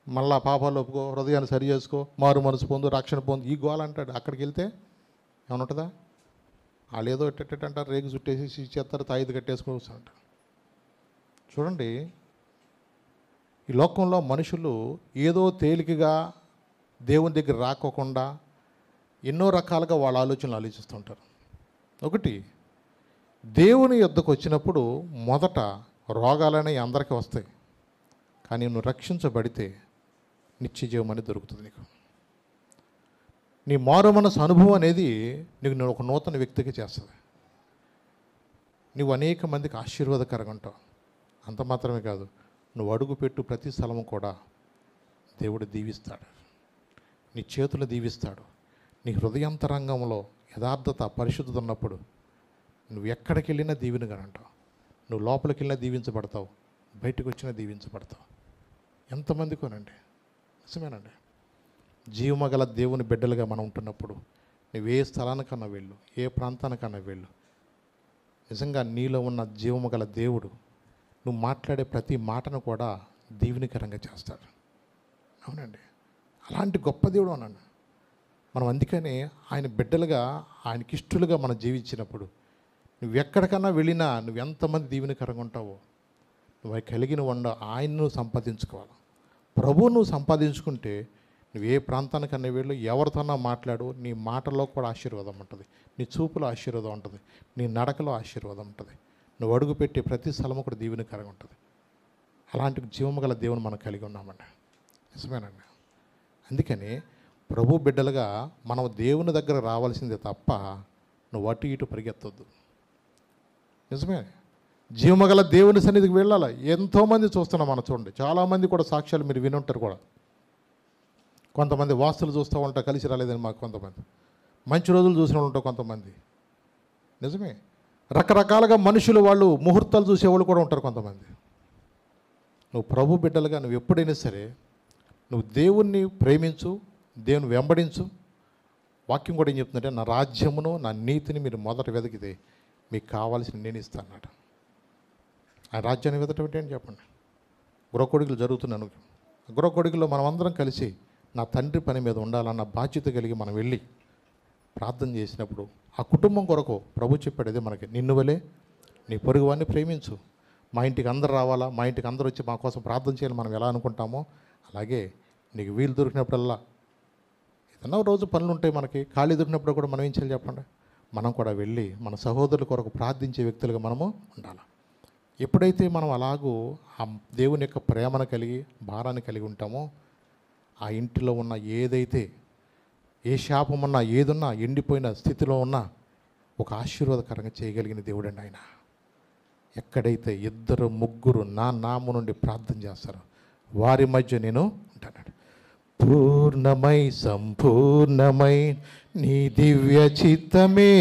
మళ్ళా పాపాలు ఒప్పుకో, హృదయాన్ని సరి చేసుకో, మారు మనసు పొందు, రక్షణ పొందు, ఈ గోల అంటాడు. అక్కడికి వెళ్తే ఏమైనా ఉంటుందా? వాళ్ళు ఏదో ఎట్టంటారు, రేగు చుట్టేసి ఇచ్చేస్తారు, తాయిది కట్టేసుకోవచ్చు అంటారు. చూడండి, ఈ లోకంలో మనుషులు ఏదో తేలికగా దేవుని దగ్గర రాకోకుండా ఎన్నో రకాలుగా వాళ్ళ ఆలోచనలు ఆలోచిస్తుంటారు. ఒకటి, దేవుని యొద్దకు వచ్చినప్పుడు మొదట రోగాలనేవి అందరికీ వస్తాయి, కానీ నువ్వు రక్షించబడితే నిత్య జీవం అనేది దొరుకుతుంది నీకు. నీ మారు మనసు అనుభవం అనేది నీకు ఒక నూతన వ్యక్తిగా చేస్తుంది. నువ్వు అనేక మందికి ఆశీర్వాదకరంగా ఉంటావు. అంత మాత్రమే కాదు, నువ్వు అడుగుపెట్టు ప్రతి స్థలము కూడా దేవుడు దీవిస్తాడు, నీ చేతులు దీవిస్తాడు. నీ హృదయాంతరంగంలో యథార్థత పరిశుద్ధత ఉన్నప్పుడు నువ్వు ఎక్కడికి వెళ్ళినా దీవెనగా అంటావు. నువ్వు లోపలికి వెళ్ళినా దీవించబడతావు, బయటకు వచ్చినా దీవించబడతావు. ఎంతమందికోనండి, నిజమేనండి. జీవమగల దేవుని బిడ్డలుగా మనం ఉంటున్నప్పుడు నువ్వు ఏ స్థలానికన్నా వెళ్ళు, ఏ ప్రాంతానికన్నా వెళ్ళు, నిజంగా నీలో ఉన్న జీవమగల దేవుడు నువ్వు మాట్లాడే ప్రతి మాటను కూడా దీవెనికరంగా చేస్తాడు. అవునండి, అలాంటి గొప్ప దేవుడు అన్నాను మనం. అందుకని ఆయన బిడ్డలుగా, ఆయనకి ఇష్టలుగా మనం జీవించినప్పుడు నువ్వు ఎక్కడికన్నా వెళ్ళినా నువ్వు ఎంతమంది దీవెనికరంగా ఉంటావో నువ్వు కలిగిన వండ ఆయన్ను సంపాదించుకోవాలి. ప్రభువు నువ్వు సంపాదించుకుంటే నువ్వు ఏ ప్రాంతానికన్నా వెళ్ళు, ఎవరితోన్నా మాట్లాడు, నీ మాటల్లో కూడా ఆశీర్వాదం ఉంటుంది, నీ చూపులో ఆశీర్వాదం ఉంటుంది, నీ నడకలో ఆశీర్వాదం ఉంటుంది, నువ్వు అడుగుపెట్టే ప్రతి స్థలము కూడా దీవెనకరంగా ఉంటుంది. అలాంటి జీవము గల దేవుని మనం కలిగి ఉన్నామండి. నిజమేనండి. అందుకని ప్రభు బిడ్డలుగా మనం దేవుని దగ్గర రావాల్సిందే తప్ప నువ్వు అటు ఇటు పరిగెత్తొద్దు. నిజమే, జీవమగల దేవుని సన్నిధికి వెళ్ళాలి. ఎంతోమంది చూస్తున్నాం మనం, చూడండి, చాలామంది కూడా సాక్ష్యాలు మీరు వినుంటారు కూడా. కొంతమంది వాస్తులు చూస్తూ ఉంటారు, కలిసి రాలేదని మాకు కొంతమంది, మంచి రోజులు చూసిన వాళ్ళు ఉంటారు కొంతమంది. నిజమే, రకరకాలుగా మనుషులు వాళ్ళు ముహూర్తాలు చూసేవాళ్ళు కూడా ఉంటారు కొంతమంది. నువ్వు ప్రభు బిడ్డలుగా నువ్వు ఎప్పుడైనా సరే నువ్వు దేవుణ్ణి ప్రేమించు, దేవుని వెంబడించు. వాక్యం కూడా ఏం చెప్తుందంటే, నా రాజ్యమును నా నీతిని మీరు మొదట వెతికితే మీకు కావాల్సిన నేను ఇస్తాను అన్నమాట. ఆ రాజ్యాన్ని వెతటం ఏంటి అని చెప్పండి. గృహకొడుకులు జరుగుతున్నాను, గృహకొడుకులో మనం అందరం కలిసి నా తండ్రి పని మీద ఉండాలన్న బాధ్యత కలిగి మనం వెళ్ళి ప్రార్థన చేసినప్పుడు ఆ కుటుంబం కొరకు ప్రభు చెప్పాడు అదే మనకి, నిన్ను వలే నీ పొరుగువాన్ని ప్రేమించు. మా ఇంటికి అందరు రావాలా, మా ఇంటికి అందరూ వచ్చి మా కోసం ప్రార్థన చేయాలి మనం ఎలా అనుకుంటామో అలాగే నీకు వీలు దొరికినప్పుడల్లా, ఏదన్నా రోజు పనులు ఉంటాయి మనకి, ఖాళీ దొరికినప్పుడు కూడా మనం ఏం చేయాలి చెప్పండి, మనం కూడా వెళ్ళి మన సహోదరుల కొరకు ప్రార్థించే వ్యక్తులుగా మనము ఉండాలి. ఎప్పుడైతే మనం అలాగూ ఆ దేవుని యొక్క ప్రేమను కలిగి భారాన్ని కలిగి ఉంటామో ఆ ఇంటిలో ఉన్న ఏదైతే ఏ శాపం ఉన్నా ఏదున్నా ఎండిపోయిన స్థితిలో ఉన్నా ఒక ఆశీర్వాదకరంగా చేయగలిగిన దేవుడు అండి ఆయన. ఎక్కడైతే ఇద్దరు ముగ్గురు నా నామము నుండి ప్రార్థన చేస్తారో వారి మధ్య నేను ఉంటాను. పూర్ణమై సంపూర్ణమై నీ దివ్య చిత్తమే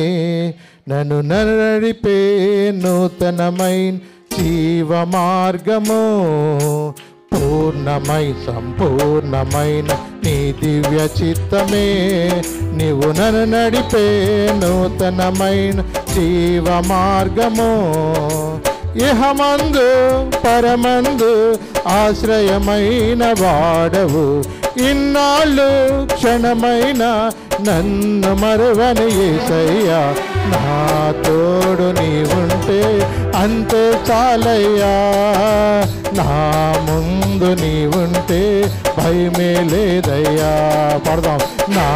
నన్ను నడిపే నూతనమైన జీవ మార్గము. పూర్ణమై సంపూర్ణమైన నీ దివ్య చిత్తమే నీవు నన్ను నడిపే నూతనమైన జీవ మార్గము. ఇహమందు పరమందు ఆశ్రయమైన వాడవు, ఇన్నాళ్ళు క్షణమైన నన్ను మరువని యేసయ్యా. నా తోడు నీవుంటే అంతే చాలయ్యా, నా ముందు నీవుంటే భయమే లేదయ్యా. పడదాం. నా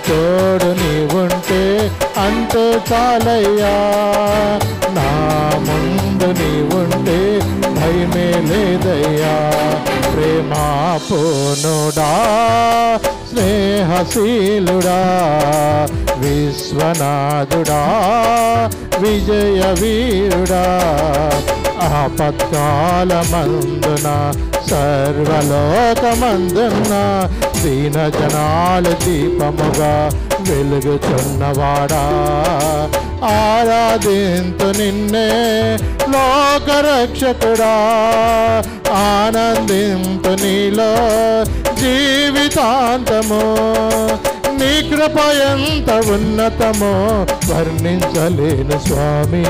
తోడు నీవుంటే అంతే చాలయ్యా, నా ముందు నీవుంటే భయమే లేదయ్యా. ప్రేమాపూర్ణుడా స్నేహశీలుడా విశ్వనాథుడా విజయ వీరుడా, ఆపత్కాలమందున సర్వలోకమందున దీన జనాల దీపముగా వెలుగుచున్నవాడా. ఆరాధింతు నిన్నే లోకరక్షకుడా, ఆనందింతు నీలో జీవితాంతము. నీ కృప ఎంత ఉన్నతమో వర్ణించలేను స్వామి,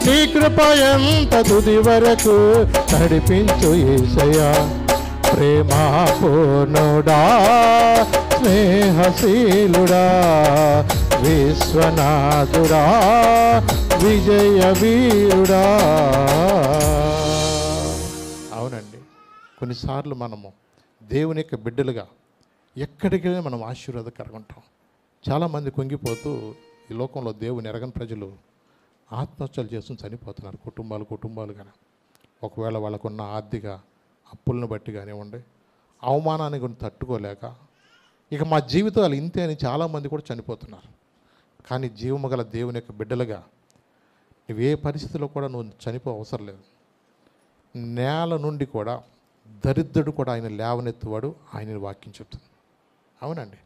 నీ కృప ఎంత తుది వరకు నడిపించు యేసయ్యా. ప్రేమాపూర్ణుడా స్నేహశీలుడా విశ్వనాథుడా విజయ వీరుడా. అవునండి, కొన్నిసార్లు మనము దేవుని యొక్క బిడ్డలుగా ఎక్కడికి వెళ్ళి మనం ఆశీర్వాదకరంగా ఉంటాం. చాలామంది కుంగిపోతూ ఈ లోకంలో దేవుని ఎరగని ప్రజలు ఆత్మహత్యలు చేసుకుని చనిపోతున్నారు, కుటుంబాలు కానీ. ఒకవేళ వాళ్ళకున్న ఆర్థిక అప్పులను బట్టి కానివ్వండి, అవమానాన్ని కూడా తట్టుకోలేక ఇక మా జీవితాలు ఇంతే అని చాలామంది కూడా చనిపోతున్నారు. కానీ జీవము గల దేవుని యొక్క బిడ్డలుగా నువ్వు ఏ పరిస్థితిలో కూడా నువ్వు చనిపో అవసరం లేదు. నేల నుండి కూడా దరిద్రుడు కూడా ఆయన లేవనెత్తువాడు ఆయన వాక్యం చెప్తుంది. అవునండి,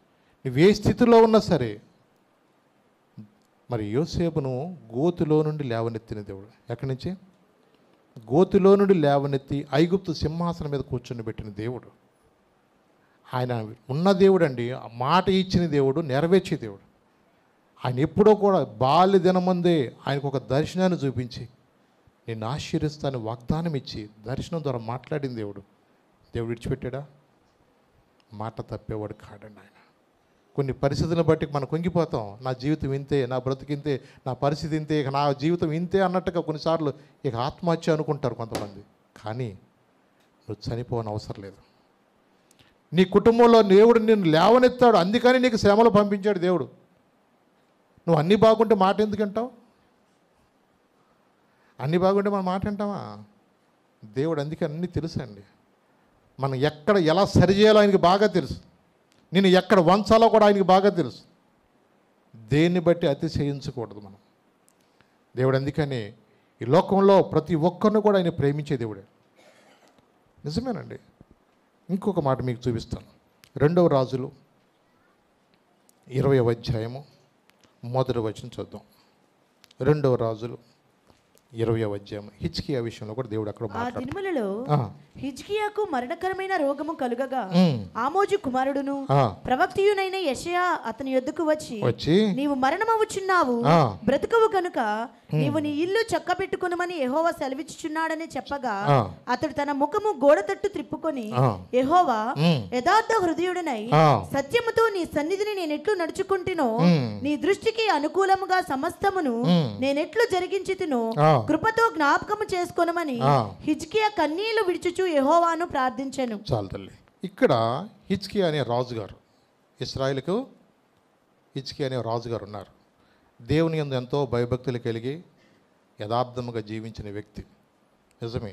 నువ్వు ఏ స్థితిలో ఉన్నా సరే. మరి యోసేపును గోతిలో నుండి లేవనెత్తిన దేవుడు, ఎక్కడి నుంచి? గోతిలో నుండి లేవనెత్తి ఐగుప్తు సింహాసనం మీద కూర్చొని పెట్టిన దేవుడు ఆయన. ఉన్న దేవుడు అండి, మాట ఇచ్చిన దేవుడు, నెరవేర్చే దేవుడు. ఆయన ఎప్పుడో కూడా బాల్య దినమందే ఆయనకు ఒక దర్శనాన్ని చూపించి నిన్ను ఆశీర్వదిస్తానని వాగ్దానం ఇచ్చి దర్శనం ద్వారా మాట్లాడిన దేవుడు విడిచిపెట్టాడా? మాట తప్పేవాడు కాడండి ఆయన. కొన్ని పరిస్థితులను బట్టి మనం కుంగిపోతాం. నా జీవితం ఇంతే, నా బ్రతికింతే, నా పరిస్థితి ఇంతే, ఇక నా జీవితం ఇంతే అన్నట్టుగా కొన్నిసార్లు ఇక ఆత్మహత్య అనుకుంటారు కొంతమంది. కానీ నువ్వు చనిపోవని అవసరం లేదు. నీ కుటుంబంలో దేవుడు నిన్ను లేవనెత్తాడు, అందుకని నీకు శ్రమలు పంపించాడు దేవుడు. నువ్వు అన్నీ బాగుంటే మాట ఎందుకు అంటావు? అన్నీ బాగుంటే మనం మాట అంటావా? దేవుడు అందుకే అన్నీ తెలుసు అండి. మనం ఎక్కడ ఎలా సరిచేయాలో ఆయనకి బాగా తెలుసు. నేను ఎక్కడ వంచాలో కూడా ఆయనకి బాగా తెలుసు. దేన్ని బట్టి అతిశయించకూడదు మనం. దేవుడు అందుకని ఈ లోకంలో ప్రతి ఒక్కరిని కూడా ఆయన ప్రేమించే దేవుడే. నిజమేనండి. ఇంకొక మాట మీకు చూపిస్తాను. 2వ రాజులు 20వ అధ్యాయము 1వ వచనం చూద్దాం. 2వ రాజులు 20వ అధ్యాయం హిజ్కియా విషయంలో కూడా దేవుడు అక్కడ ఆ దినములలో హిజ్కియాకు మరణకరమైన రోగము కలుగగా ఉమ్, ఆమోజు కుమారుడును ఆ, ప్రవక్తయునైన యెషయా అతని యొద్దకు వచ్చి వచ్చి నీవు మరణమవుచున్నావు, ఆ, బ్రతుకవు కనుక నీవు నీ ఇల్లు చక్కబెట్టుకునమని యెహోవా సెలవిచ్చుచున్నాడని చెప్పగా ఆ, అతడు తన ముఖము గోడ తట్టు త్రిప్పుకొని ఆ, యెహోవా ఉమ్, యథార్థ హృదయుడనై ఆ, సత్యముతో నీ సన్నిధిని నేనెట్లు నడుచుకుంటునో ఉమ్, నీ దృష్టికి అనుకూలముగా సమస్తమును ఉమ్, నేనెట్లు జరిగించుతునో ఆ, కృపతో జ్ఞాపకము చేసుకొనమని ఆ. హిజ్కియా కన్నీళ్లు విడుచుచు యెహోవాను ప్రార్థించెను. చాలు తల్లి. ఇక్కడ హిజ్కియా అనే రాజుగారు, ఇశ్రాయేలుకు హిజ్కియా అనే రాజుగారు ఉన్నారు. దేవుని యందు ఎంతో భయభక్తులు కలిగి యథార్థముగా జీవించిన వ్యక్తి. నిజమే,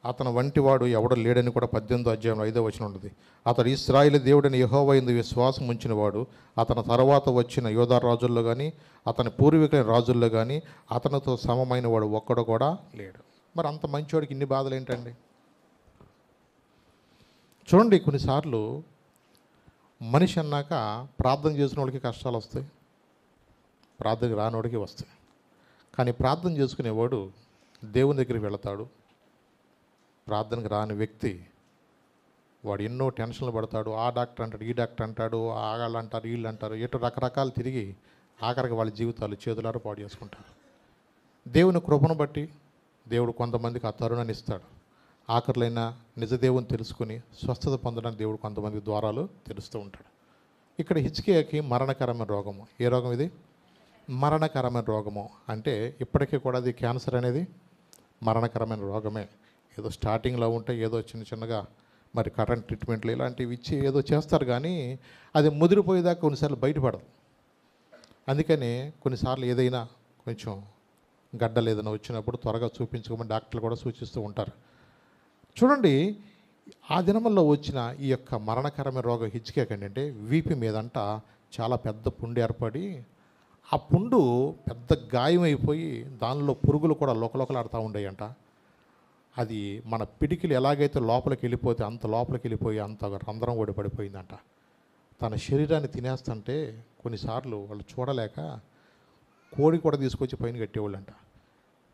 అతను వంటివాడు ఎవడు లేడని కూడా 18వ అధ్యాయంలో 5వ వచనం ఉంటుంది. అతడు ఇశ్రాయేలు దేవుడిని యెహోవా యందు విశ్వాసం ఉంచినవాడు. అతని తర్వాత వచ్చిన యోధా రాజుల్లో కానీ అతని పూర్వీకులైన రాజుల్లో కానీ అతనితో సమమైన వాడు ఒక్కడు కూడా లేడు. మరి అంత మంచివాడికి ఇన్ని బాధలు ఏంటండి? చూడండి, కొన్నిసార్లు మనిషి అన్నాక ప్రార్థన చేసిన వాడికి కష్టాలు వస్తాయి, ప్రార్థనకి రానివాడికి వస్తాయి. కానీ ప్రార్థన చేసుకునేవాడు దేవుని దగ్గరికి వెళతాడు. ప్రార్థనకు రాని వ్యక్తి వాడు ఎన్నో టెన్షన్లు పడతాడు. ఆ డాక్టర్ అంటాడు, ఈ డాక్టర్ అంటాడు, ఆగాళ్ళు అంటారు, వీళ్ళు అంటారు, ఎటు రకరకాలు తిరిగి ఆఖరికి వాళ్ళ జీవితాలు చేతులారా పాడు చేసుకుంటారు. దేవుని కృపను బట్టి దేవుడు కొంతమందికి ఆ తరుణాన్ని ఇస్తాడు. ఆఖరులైన నిజ దేవుని తెలుసుకుని స్వస్థత పొందడానికి దేవుడు కొంతమంది ద్వారాలు తెలుస్తూ ఉంటాడు. ఇక్కడ హిజ్కియాకి మరణకరమైన రోగము. ఏ రోగం ఇది? మరణకరమైన రోగము. అంటే ఇప్పటికీ కూడా అది క్యాన్సర్ అనేది మరణకరమైన రోగమే. ఏదో స్టార్టింగ్లో ఉంటే ఏదో చిన్న చిన్నగా మరి కరెంట్ ట్రీట్మెంట్లు ఇలాంటివి ఇచ్చి ఏదో చేస్తారు, కానీ అది ముదిరిపోయేదాకా కొన్నిసార్లు బయటపడదు. అందుకని కొన్నిసార్లు ఏదైనా కొంచెం గడ్డలు ఏదైనా వచ్చినప్పుడు త్వరగా చూపించుకోమని డాక్టర్లు కూడా సూచిస్తూ ఉంటారు. చూడండి, ఆ దినముల్లో వచ్చిన ఈ యొక్క మరణకరమైన రోగం హిజ్కియాకి ఏంటంటే వీపి మీదంట చాలా పెద్ద పుండు ఏర్పడి ఆ పుండు పెద్ద గాయం అయిపోయి దానిలో పురుగులు కూడా లోకలోకలాడుతూ ఉండేయంట. అది మన పిడికిలు ఎలాగైతే లోపలికి వెళ్ళిపోతే అంత లోపలికి వెళ్ళిపోయి అంత రంధ్రం కూడా పడిపోయిందంట. తన శరీరాన్ని తినేస్తుంటే కొన్నిసార్లు వాళ్ళు చూడలేక కోడి కూడా తీసుకొచ్చి పైన కట్టేవాళ్ళంట.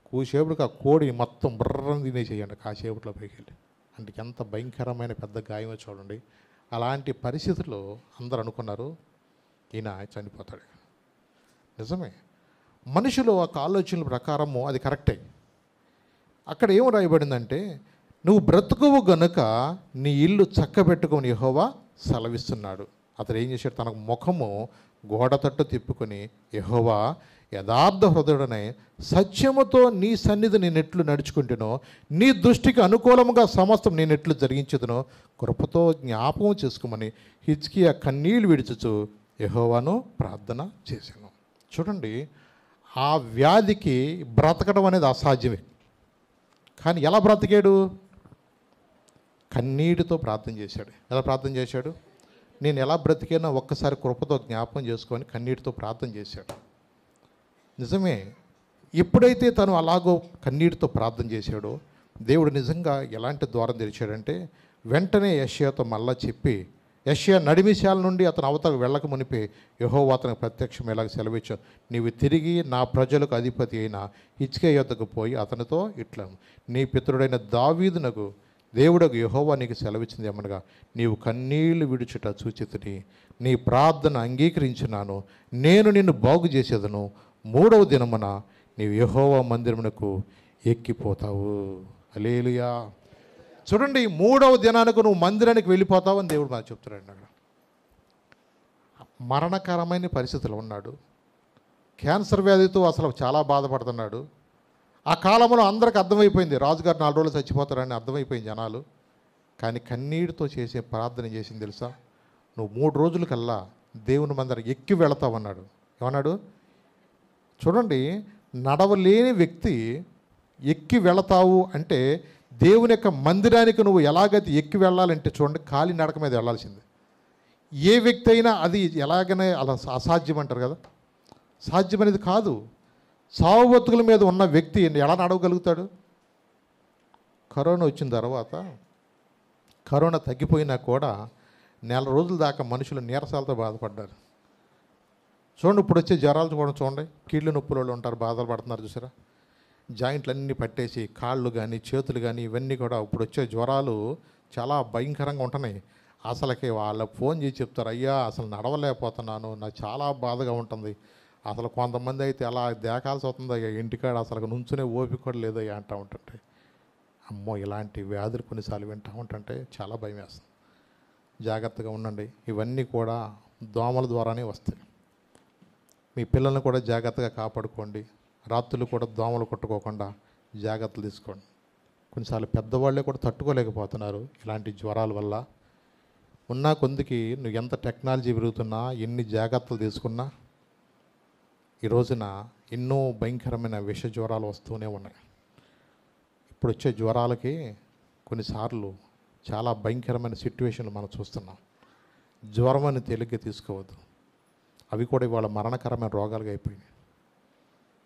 కూసేపుడికి ఆ కోడి మొత్తం బుర్రని తినేసేయండి కాసేపట్లో పైకి వెళ్ళి. అంటే ఎంత భయంకరమైన పెద్ద గాయమో చూడండి. అలాంటి పరిస్థితుల్లో అందరూ అనుకున్నారు ఈయన చనిపోతాడు. నిజమే, మనుషులు ఒక ఆలోచనల ప్రకారము అది కరెక్టే. అక్కడ ఏం రాయబడిందంటే నువ్వు బ్రతుకువు గనుక నీ ఇల్లు చక్కబెట్టుకొని యెహోవా సెలవిస్తున్నాడు. అతడు ఏం చేశాడు? తన ముఖము గోడ తట్టు తిప్పుకొని యెహోవా యథార్థ హృదయుడనై సత్యముతో నీ సన్నిధి నేనెట్లు నడుచుకుంటునో నీ దృష్టికి అనుకూలముగా సమస్తం నేనెట్లు జరిగించుదునో కృపతో జ్ఞాపకం చేసుకోమని హిజ్కియా కన్నీళ్లు విడుచుచు యెహోవాను ప్రార్థన చేశాను. చూడండి, ఆ వ్యాధికి బ్రతకడం అనేది అసాధ్యమే. కానీ ఎలా బ్రతికాడు? కన్నీటితో ప్రార్థన చేశాడు. ఎలా ప్రార్థన చేశాడు? నేను ఎలా బ్రతికానో ఒక్కసారి కృపతో జ్ఞాపకం చేసుకొని కన్నీటితో ప్రార్థన చేశాడు. నిజమే, ఎప్పుడైతే తను అలాగో కన్నీటితో ప్రార్థన చేశాడో దేవుడు నిజంగా ఎలాంటి ద్వారం తెరిచాడంటే వెంటనే యెషయాతో మళ్ళా చెప్పి యెషయా నడిమిశాల నుండి అతను అవతలకు వెళ్ళక మునిపే యెహోవా అతనికి ప్రత్యక్షం ఎలాగ సెలవిచ్చావు, నీవు తిరిగి నా ప్రజలకు అధిపతి అయిన హిజ్కియా యొద్దకు పోయి అతనితో ఇట్లా నీ పితరుడైన దావీదునకు దేవుడకు యెహోవా నీకు సెలవిచ్చింది ఏమనగా నీవు కన్నీళ్లు విడుచుట చూచితిని, నీ ప్రార్థన అంగీకరించినాను, నేను నిన్ను బాగు చేసేదను, 3వ దినమున నీవు యెహోవా మందిరమునకు ఎక్కిపోతావు. హల్లెలూయా. చూడండి, 3వ దినానికి నువ్వు మందిరానికి వెళ్ళిపోతావు అని దేవుడు మనకు చెప్తున్నాడు. అక్కడ మరణకరమైన పరిస్థితులు ఉన్నాడు. క్యాన్సర్ వ్యాధితో అసలు చాలా బాధపడుతున్నాడు. ఆ కాలంలో అందరికి అర్థమైపోయింది రాజుగారు 4 రోజులు చచ్చిపోతారని అర్థమైపోయింది జనాలు. కానీ కన్నీటితో చేసే ప్రార్థన చేసింది తెలుసా? నువ్వు 3 రోజులకల్లా దేవుని మందిరం ఎక్కి వెళతావన్నాడు. ఏమన్నాడు? చూడండి, నడవలేని వ్యక్తి ఎక్కి వెళతావు అంటే దేవుని యొక్క మందిరానికి నువ్వు ఎలాగైతే ఎక్కి వెళ్ళాలంటే చూడండి కాలి నడక మీద వెళ్ళాల్సిందే. ఏ వ్యక్తి అయినా అది ఎలాగనే అలా అసాధ్యం అంటారు కదా, సాధ్యమనేది కాదు. సావు బతుకుల మీద ఉన్న వ్యక్తి ఎలా నడవగలుగుతాడు? కరోనా వచ్చిన తర్వాత కరోనా తగ్గిపోయినా కూడా 4 రోజుల దాకా మనుషులు నీరసాలతో బాధపడ్డారు. చూడండి, ఇప్పుడు వచ్చే జ్వరాలు కూడా చూడండి, కీళ్ళు నొప్పులు ఉంటారు, బాధలు పడుతున్నారు చూసారా. జాయింట్లన్నీ పట్టేసి కాళ్ళు కానీ చేతులు కానీ ఇవన్నీ కూడా ఇప్పుడు వచ్చే జ్వరాలు చాలా భయంకరంగా ఉంటున్నాయి. అసలుకి వాళ్ళ ఫోన్ చేసి చెప్తారు, అయ్యా అసలు నడవలేకపోతున్నాను, నాకు చాలా బాధగా ఉంటుంది, అసలు కొంతమంది అయితే అలా దేకాల్సి అవుతుంది అయ్యా, ఇంటికాడ అసలు నుంచునే ఓపిక కూడా లేదయ్యా అంటూ ఉంటుంటే, అమ్మో ఇలాంటి వ్యాధులు కొన్నిసార్లు వింటూ ఉంటుంటే చాలా భయం వేస్తుంది. జాగ్రత్తగా ఉండండి. ఇవన్నీ కూడా దోమల ద్వారానే వస్తాయి. మీ పిల్లల్ని కూడా జాగ్రత్తగా కాపాడుకోండి. రాత్రులు కూడా దోమలు కొట్టుకోకుండా జాగ్రత్తలు తీసుకోండి. కొన్నిసార్లు పెద్దవాళ్ళే కూడా తట్టుకోలేకపోతున్నారు ఇలాంటి జ్వరాల వల్ల. ఉన్నా కొందికి నువ్వు ఎంత టెక్నాలజీ పెరుగుతున్నా, ఎన్ని జాగ్రత్తలు తీసుకున్నా, ఈ రోజున ఎన్నో భయంకరమైన విష జ్వరాలు వస్తూనే ఉన్నాయి. ఇప్పుడు వచ్చే జ్వరాలకి కొన్నిసార్లు చాలా భయంకరమైన సిట్యువేషన్లు మనం చూస్తున్నాం. జ్వరం అని తేలిగ్గా తీసుకోవద్దు. అవి కూడా ఇవాళ మరణకరమైన రోగాలుగా అయిపోయినాయి.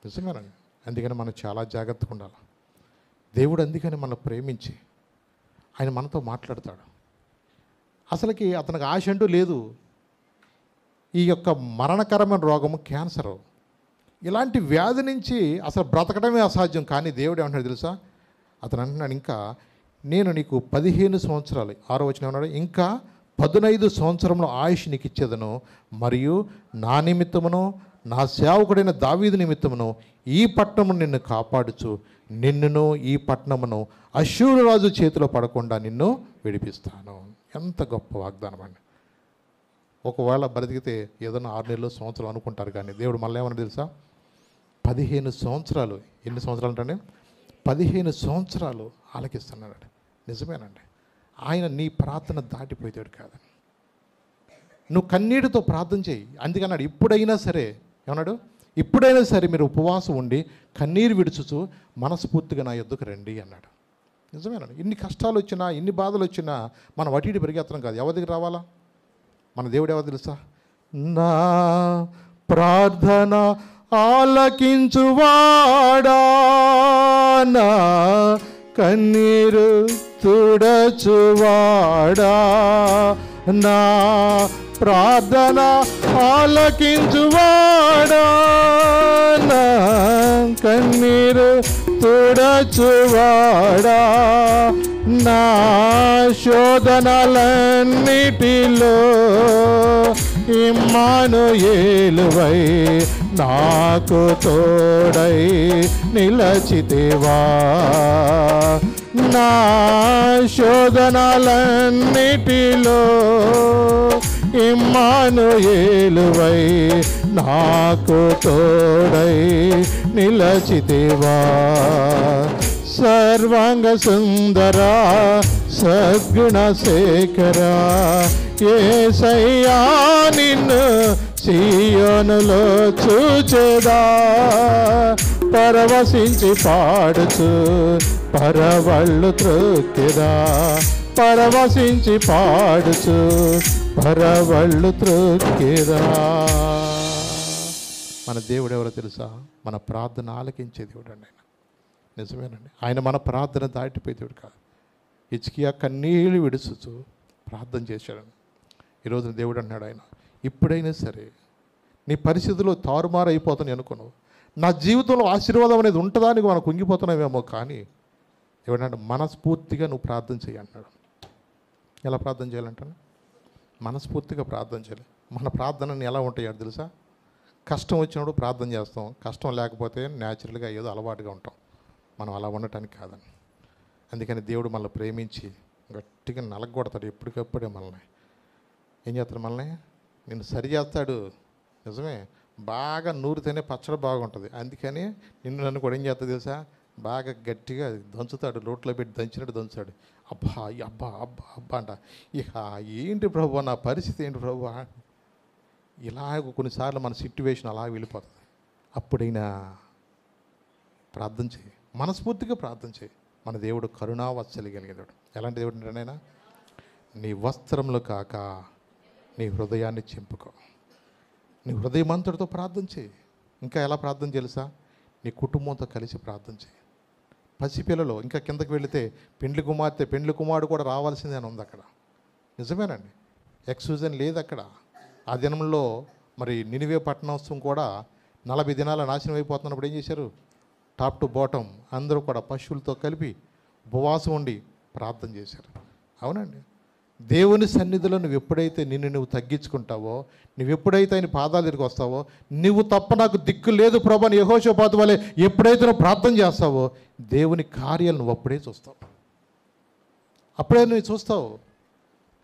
నిజమేనండి. అందుకని మనం చాలా జాగ్రత్తగా ఉండాలి. దేవుడు అందుకని మనం ప్రేమించి ఆయన మనతో మాట్లాడతాడు. అసలుకి అతనికి ఆశ అంటూ లేదు. ఈ యొక్క మరణకరమైన రోగము క్యాన్సరు, ఇలాంటి వ్యాధి నుంచి అసలు బ్రతకడమే అసాధ్యం. కానీ దేవుడు ఏమంటాడు తెలుసా? అతను అంటున్నాడు, ఇంకా నేను నీకు 15 సంవత్సరాలు, 6వ వచనం ఏమన్నాడు, ఇంకా 15 సంవత్సరంలో ఆయుష్ నీకు ఇచ్చేదను, మరియు నా నిమిత్తమును నా సేవకుడైన దావీదు నిమిత్తమును ఈ పట్టణము నిన్ను కాపాడుచు, నిన్నును ఈ పట్టణమును అష్షూరు రాజు చేతిలో పడకుండా నిన్ను విడిపిస్తాను. ఎంత గొప్ప వాగ్దానం అండి. ఒకవేళ బ్రతికితే ఏదైనా 6 నెలలు సంవత్సరం అనుకుంటారు, కానీ దేవుడు మళ్ళీ ఏమన్నా తెలుసా? 15 సంవత్సరాలు. ఎన్ని సంవత్సరాలు అంటే 15 సంవత్సరాలు ఆలకిస్తున్నాడు. నిజమేనండి. ఆయన నీ ప్రార్థన దాటిపోయాడు కాదని. నువ్వు కన్నీటితో ప్రార్థన చేయి. అందుకన్నాడు, ఇప్పుడైనా సరే ఏమన్నాడు, ఇప్పుడైనా సరే మీరు ఉపవాసం ఉండి కన్నీరు విడుచుచు మనస్ఫూర్తిగా నా యొద్దకు రండి అన్నాడు. నిజమేనండి. ఇన్ని కష్టాలు వచ్చినా, ఇన్ని బాధలు వచ్చినా మనం అటు పరిగెత్తడం కాదు. ఎవరి దగ్గర రావాలా? మన దేవుడు ఎవరు తెలుసా? నా ప్రార్థన ఆలకించువాడా, నా కన్నీరు తుడచువాడా, నా ప్రార్థన ఆలకించువాడా, నా కన్నీరు తుడచువాడా, నా శోధనలన్నిటిలో ఇమ్మానుయేలువై నాకు తోడై నిలచితివా, నా శోధనలన్నిటిలో ఇమ్మానుయేలువై నాకు తోడై నిలచితివా, సర్వాంగ సుందరా సద్గుణ శేఖరా, యేసయ్యా నిన్ను సీయోనులో చూచెదా, పరవశించి పాడుచు పరవళ్ళు త్రొక్కెదా, పరవశించి పాడుచు పరవళ్ళు త్రొక్కెదా. మన దేవుడు ఎవరో తెలుసా? మన ప్రార్థన ఆలకించే దేవుడు అండి ఆయన. నిజమేనండి. ఆయన మన ప్రార్థన దాటిపోయే దేవుడు కాదు. హిజ్కియా కన్నీళ్ళు విడుచుచు ప్రార్థన చేశాడని. ఈరోజు దేవుడు అన్నాడు, ఆయన ఇప్పుడైనా సరే నీ పరిస్థితుల్లో తారుమారు అయిపోతాను అనుకున్నావు, నా జీవితంలో ఆశీర్వాదం అనేది ఉంటుందా అని మనం కుంగిపోతున్నావేమో, కానీ ఎవడంటే మనస్ఫూర్తిగా నువ్వు ప్రార్థన చేయి అన్నాడు. ఎలా ప్రార్థన చేయాలంటాను? మనస్ఫూర్తిగా ప్రార్థన చేయాలి. మన ప్రార్థనని ఎలా ఉంటాయో తెలుసా? కష్టం వచ్చినప్పుడు ప్రార్థన చేస్తాం, కష్టం లేకపోతే న్యాచురల్గా ఏదో అలవాటుగా ఉంటాం. మనం అలా ఉండటానికి కాదని. అందుకని దేవుడు మనల్ని ప్రేమించి గట్టిగా నలగొడతాడు. ఎప్పటికప్పుడే మనల్ని ఏం చేస్తాడు? మనల్ని నేను సరి చేస్తాడు. నిజమే, బాగా నూరితేనే పచ్చడి బాగుంటుంది. అందుకని నన్ను కూడా ఏం చేస్తాడు తెలుసా? బాగా గట్టిగా దంచుతాడు, రోట్లో పెట్టి దంచినట్టు దంచుతాడు. అబ్బా అబ్బా అబ్బా అబ్బా అంట. ఇక ఏంటి ప్రభు నా పరిస్థితి ఏంటి ప్రభు? ఇలాగ కొన్నిసార్లు మన సిట్యువేషన్ అలా వెళ్ళిపోతుంది. అప్పుడైనా ప్రార్థన చేయి, మనస్ఫూర్తిగా ప్రార్థన చేయి. మన దేవుడు కరుణావత్సలి కలిగేవాడు. ఎలాంటి దేవుడు అంటేనైనా నీ వస్త్రములు కాక నీ హృదయాన్ని చింపుకో. నీ హృదయమంతటితో ప్రార్థన చేయి. ఇంకా ఎలా ప్రార్థన తెలుసా? నీ కుటుంబంతో కలిసి ప్రార్థన చేయి. పసిపిల్లలు ఇంకా కిందకి వెళితే పెండ్లి కుమార్తె పెండ్లి కుమారుడు కూడా రావాల్సిందే అని ఉంది అక్కడ. నిజమేనండి, ఎక్స్క్యూజన్ లేదు అక్కడ. ఆ దినంలో మరి నినివే పట్టణోత్సవం కూడా 40 దినాల నాశనం అయిపోతున్నప్పుడు ఏం చేశారు? టాప్ టు బాటం అందరూ కూడా పశువులతో కలిపి ఉపవాసం ఉండి ప్రార్థన చేశారు. అవునండి, దేవుని సన్నిధిలో నువ్వు ఎప్పుడైతే నువ్వు తగ్గించుకుంటావో, నువ్వు ఎప్పుడైతే ఆయన పాదాల దగ్గరికి వస్తావో, నువ్వు తప్ప నాకు దిక్కు లేదు ప్రభు అని యెహోషాపాతు వలె ఎప్పుడైతే నువ్వు ప్రార్థన చేస్తావో, దేవుని కార్యాలు నువ్వు అప్పుడే చూస్తావు. అప్పుడే నువ్వు చూస్తావు.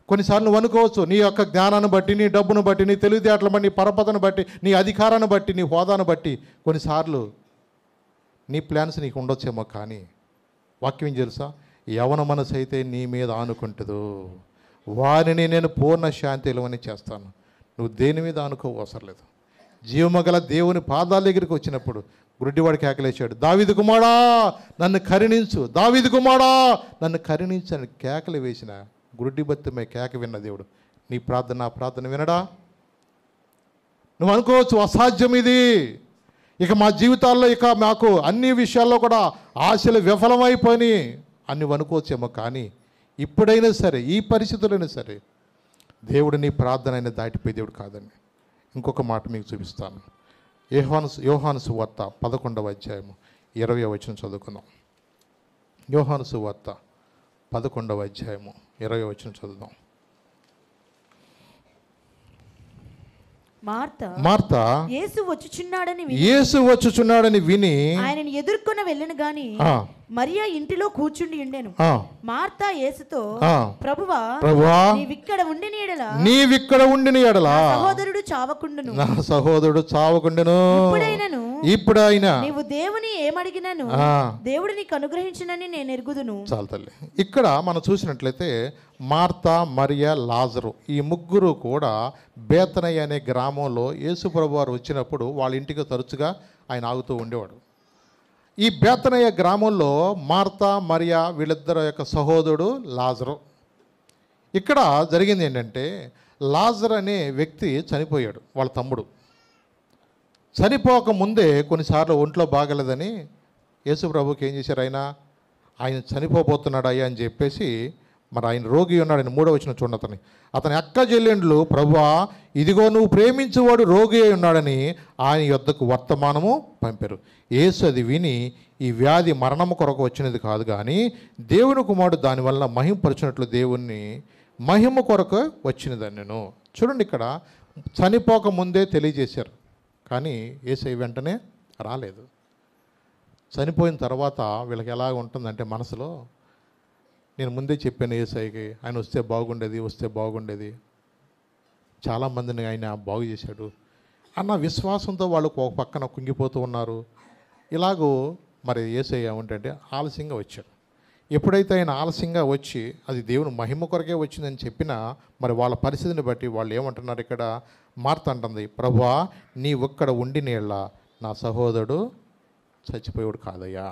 కొన్నిసార్లు నువ్వు అనుకోవచ్చు, నీ యొక్క జ్ఞానాన్ని బట్టి, నీ డబ్బును బట్టి, నీ తెలివితేటలను బట్టి, నీ పరపతను బట్టి, నీ అధికారాన్ని బట్టి, నీ హోదాను బట్టి కొన్నిసార్లు నీ ప్లాన్స్ నీకు ఉండొచ్చేమో. కానీ వాక్యం ఏం తెలుసా? యవన మనసు అయితే నీ మీద ఆనుకుంటుందో వారిని నేను పూర్ణ శాంతిలోని చేస్తాను. నువ్వు దేని మీద ఆనుకోవు అవసరం లేదు. జీవమగల దేవుని పాదాల దగ్గరికి వచ్చినప్పుడు గుడ్డివాడు కేకలేశాడు, దావీదు కుమారా నన్ను కరుణించు, దావీదు కుమారా నన్ను కరుణించు అని కేకలు వేసిన గుడ్డి బతిమే కేక విన్న దేవుడు నీ ప్రార్థన నా ప్రార్థన వినడా? నువ్వు అనుకోవచ్చు అసాధ్యం ఇది, ఇక మా జీవితాల్లో ఇక మాకు అన్ని విషయాల్లో కూడా ఆశలు విఫలమైపోయి అని అనుకోవచ్చేమో. కానీ ఇప్పుడైనా సరే, ఈ పరిస్థితులైనా సరే, దేవుడు నీ ప్రార్థన అయినా దాటిపోయే దేవుడు కాదండి. ఇంకొక మాట మీకు చూపిస్తాను. యోహాను సువార్త 11వ అధ్యాయము 20వ వచనం చదువుకుందాం. యోహాను సువార్త 11వ అధ్యాయము 20వ వచనం చదువుదాం. మార్త యేసు వచ్చుచున్నాడని విని ఆయనను ఎదుర్కొన వెళ్ళను గాని మరియా ఇంటిలో కూర్చుండి ఉండెను. మార్తా యేసుతో, ప్రభువా నీవిక్కడ ఉండిన యెడల సహోదరుడు చావకుండును. నా సహోదరుడు చావకుండును. ఇప్పుడైనా నీవు దేవుని ఏమడిగినను దేవుడు నీకు అనుగ్రహించునని నేను ఎరుగుదును. చాలు తల్లి. ఇక్కడ మనం చూసినట్లయితే మార్తా, మరియా, లాజరు ఈ ముగ్గురు కూడా బేతనయ్య అనే గ్రామంలో యేసు ప్రభు వారు వచ్చినప్పుడు వాళ్ళ ఇంటికి తరచుగా ఆయన ఆగుతూ ఉండేవాడు. ఈ బేతనయ్య గ్రామంలో మార్తా, మరియా వీళ్ళిద్దరు యొక్క సహోదరుడు లాజరు. ఇక్కడ జరిగింది ఏంటంటే, లాజర్ అనే వ్యక్తి చనిపోయాడు. వాళ్ళ తమ్ముడు చనిపోక ముందే కొన్నిసార్లు ఒంట్లో బాగలేదని యేసు ప్రభుకి ఏం చేశారు, ఆయన చనిపోబోతున్నాడు అయ్యా అని చెప్పేసి, మరి ఆయన రోగి ఉన్నాడు. ఆయన 3వ వచనం చూడండి. అతని అక్క చెల్లెండ్లు, ప్రభువా ఇదిగో నువ్వు ప్రేమించేవాడు రోగి అయి ఉన్నాడని ఆయన యొద్దకు వర్తమానము పంపారు. యేసు అది విని, ఈ వ్యాధి మరణము కొరకు వచ్చినది కాదు కానీ దేవుని కుమారుడు దానివల్ల మహిమపరిచినట్లు దేవుణ్ణి మహిమ కొరకు వచ్చినదని నేను. చూడండి, ఇక్కడ చనిపోక ముందే తెలియజేశారు, కానీ యేసయ్య వెంటనే రాలేదు. చనిపోయిన తర్వాత వీళ్ళకి ఎలా ఉంటుందంటే మనసులో, నేను ముందే చెప్పాను యేసయ్యకి ఆయన వస్తే బాగుండేది, చాలామందిని ఆయన బాగు చేశాడు అన్న విశ్వాసంతో వాళ్ళు ఒక పక్కన కుంగిపోతూ ఉన్నారు. ఇలాగూ మరి యేసయ్య ఏమంటే ఆలస్యంగా వచ్చాడు. ఎప్పుడైతే ఆయన ఆలస్యంగా వచ్చి అది దేవుని మహిమ కొరకే వచ్చిందని చెప్పినా, మరి వాళ్ళ పరిస్థితిని బట్టి వాళ్ళు ఏమంటున్నారు, ఇక్కడ మార్త అంటుంది, ప్రభువా నీ ఒక్కడ ఉండి నీళ్ళ నా సహోదరుడు చచ్చిపోయాడు కాదయ్యా.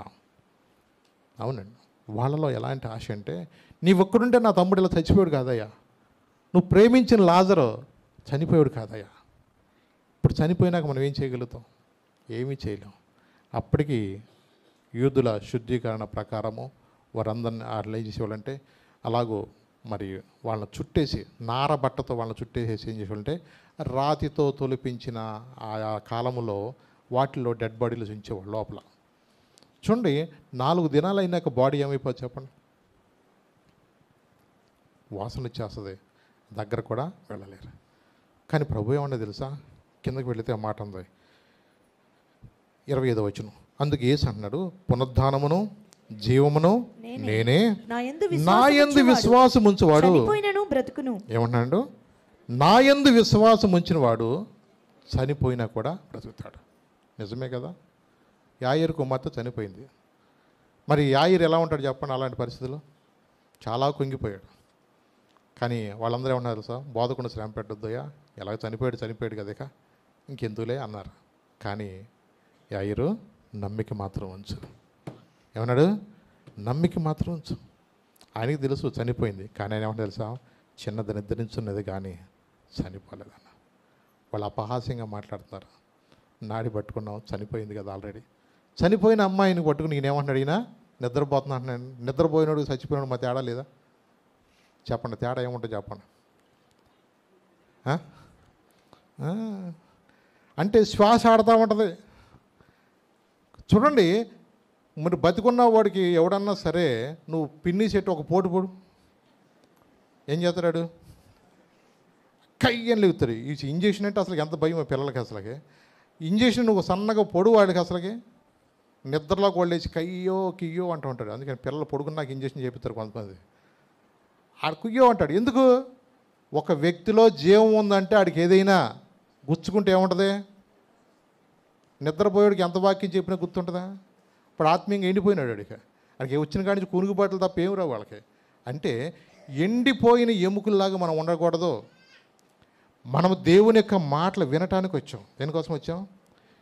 అవునండి, వాళ్ళలో ఎలాంటి ఆశ అంటే, నీ ఒక్కడుంటే నా తమ్ముడు ఇలా చచ్చిపోయాడు కాదయ్యా, నువ్వు ప్రేమించిన లాజరు చనిపోయాడు కాదయ్యా. ఇప్పుడు చనిపోయినాక మనం ఏం చేయగలుగుతాం? ఏమీ చేయలేం. అప్పటికి యూదుల శుద్ధీకరణ ప్రకారము వారందరిని అట్లా ఏం చేసేవాళ్ళంటే, అలాగూ మరి వాళ్ళని చుట్టేసి నార బట్టతో వాళ్ళని చుట్టేసేసి ఏం చేసేవాళ్ళంటే, రాతితో తొలిపించిన ఆ కాలంలో వాటిలో డెడ్ బాడీలు ఉంచేవాళ్ళు లోపల. చూడండి, 4 దినాలు అయినాక బాడీ ఏమైపోతుంది చెప్పండి? వాసన వచ్చేస్తుంది, దగ్గర కూడా వెళ్ళలేరు. కానీ ప్రభు ఏమన్నా తెలుసా? కిందకి వెళితే ఆ మాట ఉంది, 25వ వచనం. అందుకు యేసు అంటున్నాడు, పునరుద్ధానమును జీవమును నేనే, నా యందు విశ్వాసం ఉంచువాడు ఏమంటున్నాడు? నా యందు విశ్వాసం ఉంచిన వాడు చనిపోయినా కూడా బ్రతుకుతాడు. నిజమే కదా? యాయిరు కుమార్తె చనిపోయింది. మరి యాయిరు ఎలా ఉంటాడు చెప్పండి? అలాంటి పరిస్థితుల్లో చాలా కుంగిపోయాడు. కానీ వాళ్ళందరూ ఏమన్నారు సార్, బోధకుండా శ్రమ పెట్టొద్దయ్యా, ఎలాగ చనిపోయాడు కదా, ఇక ఇంకెందులే అన్నారు. కానీ యాయిరు నమ్మిక మాత్రం ఉంచు. ఏమన్నాడు? నమ్మిక మాత్రం ఉంచు. ఆయనకి తెలుసు చనిపోయింది, కానీ ఆయన ఏమన్నా తెలుసా, చిన్నది నిద్రించున్నది కానీ చనిపోలేదన్న. వాళ్ళు అపహాస్యంగా మాట్లాడుతున్నారు. నాడి పట్టుకున్నాం, చనిపోయింది కదా ఆల్రెడీ. చనిపోయిన అమ్మాయిని పట్టుకుని నేనేమంటున్నాడు, ఈయన నిద్రపోతున్నా అంటున్నాను. నిద్రపోయినాడు చచ్చిపోయినాడు మా తేడా లేదా? చెప్పండి, తేడా ఏముంటుంది చెప్పండి. అంటే శ్వాస ఆడుతూ ఉంటుంది. చూడండి, మరి బతికున్న వాడికి ఎవడన్నా సరే నువ్వు పిన్ని సెట్ ఒక పోటు పోడు, ఏం చేస్తాడు? కయ్యని లేగుతాడు. ఈ ఇంజక్షన్ అంటే అసలు ఎంత భయం పిల్లలకి. అసలుకి ఇంజక్షన్ నువ్వు సన్నగా పొడు వాడికి అసలుకి నిద్రలోకి వాళ్ళేసి కయ్యో కియ్యో అంటూ ఉంటాడు. అందుకని పిల్లలు పొడుగుని నాకు ఇంజక్షన్ చేపిస్తారు కొంతమంది. ఆడు కుయ్యో అంటాడు. ఎందుకు? ఒక వ్యక్తిలో జీవం ఉందంటే ఆడికి ఏదైనా గుచ్చుకుంటే ఏముంటుంది? నిద్రపోయాడికి ఎంత వాక్యం చెప్పినా గుర్తుంటుందా? ఇప్పుడు ఆత్మీయంగా ఎండిపోయినాడు ఆడికి. ఆడికి వచ్చిన కాడి నుంచి కునుగుబాట్లు తప్ప ఏమి రావు వాళ్ళకి. అంటే ఎండిపోయిన ఎముకల్లాగా మనం ఉండకూడదు. మనము దేవుని యొక్క మాటలు వినటానికి వచ్చాం. దేనికోసం వచ్చాం?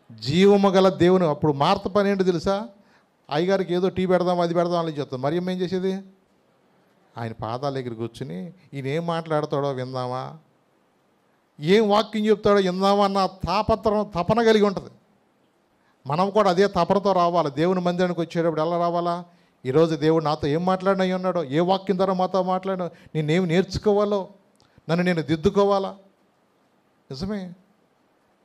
జీవము గల దేవుని. అప్పుడు మార్త పని ఏంటో తెలుసా? అయ్యగారికి ఏదో టీ పెడదాం అది పెడదాం అని చెప్తాం. మరి ఏం చేసేది? ఆయన పాదాల దగ్గర కూర్చుని ఈయన ఏం మాట్లాడతాడో విందామా, ఏం వాక్యం చెప్తాడో విందామా అన్న తపన కలిగి ఉంటుంది. మనం కూడా అదే తపనతో రావాలి. దేవుని మందిరానికి వచ్చేటప్పుడు ఎలా రావాలా? ఈరోజు దేవుడు నాతో ఏం మాట్లాడినవి ఉన్నాడో, ఏ వాక్యం ద్వారా మాతో మాట్లాడినో, నేనేమి నేర్చుకోవాలో, నన్ను నేను దిద్దుకోవాలా. నిజమే.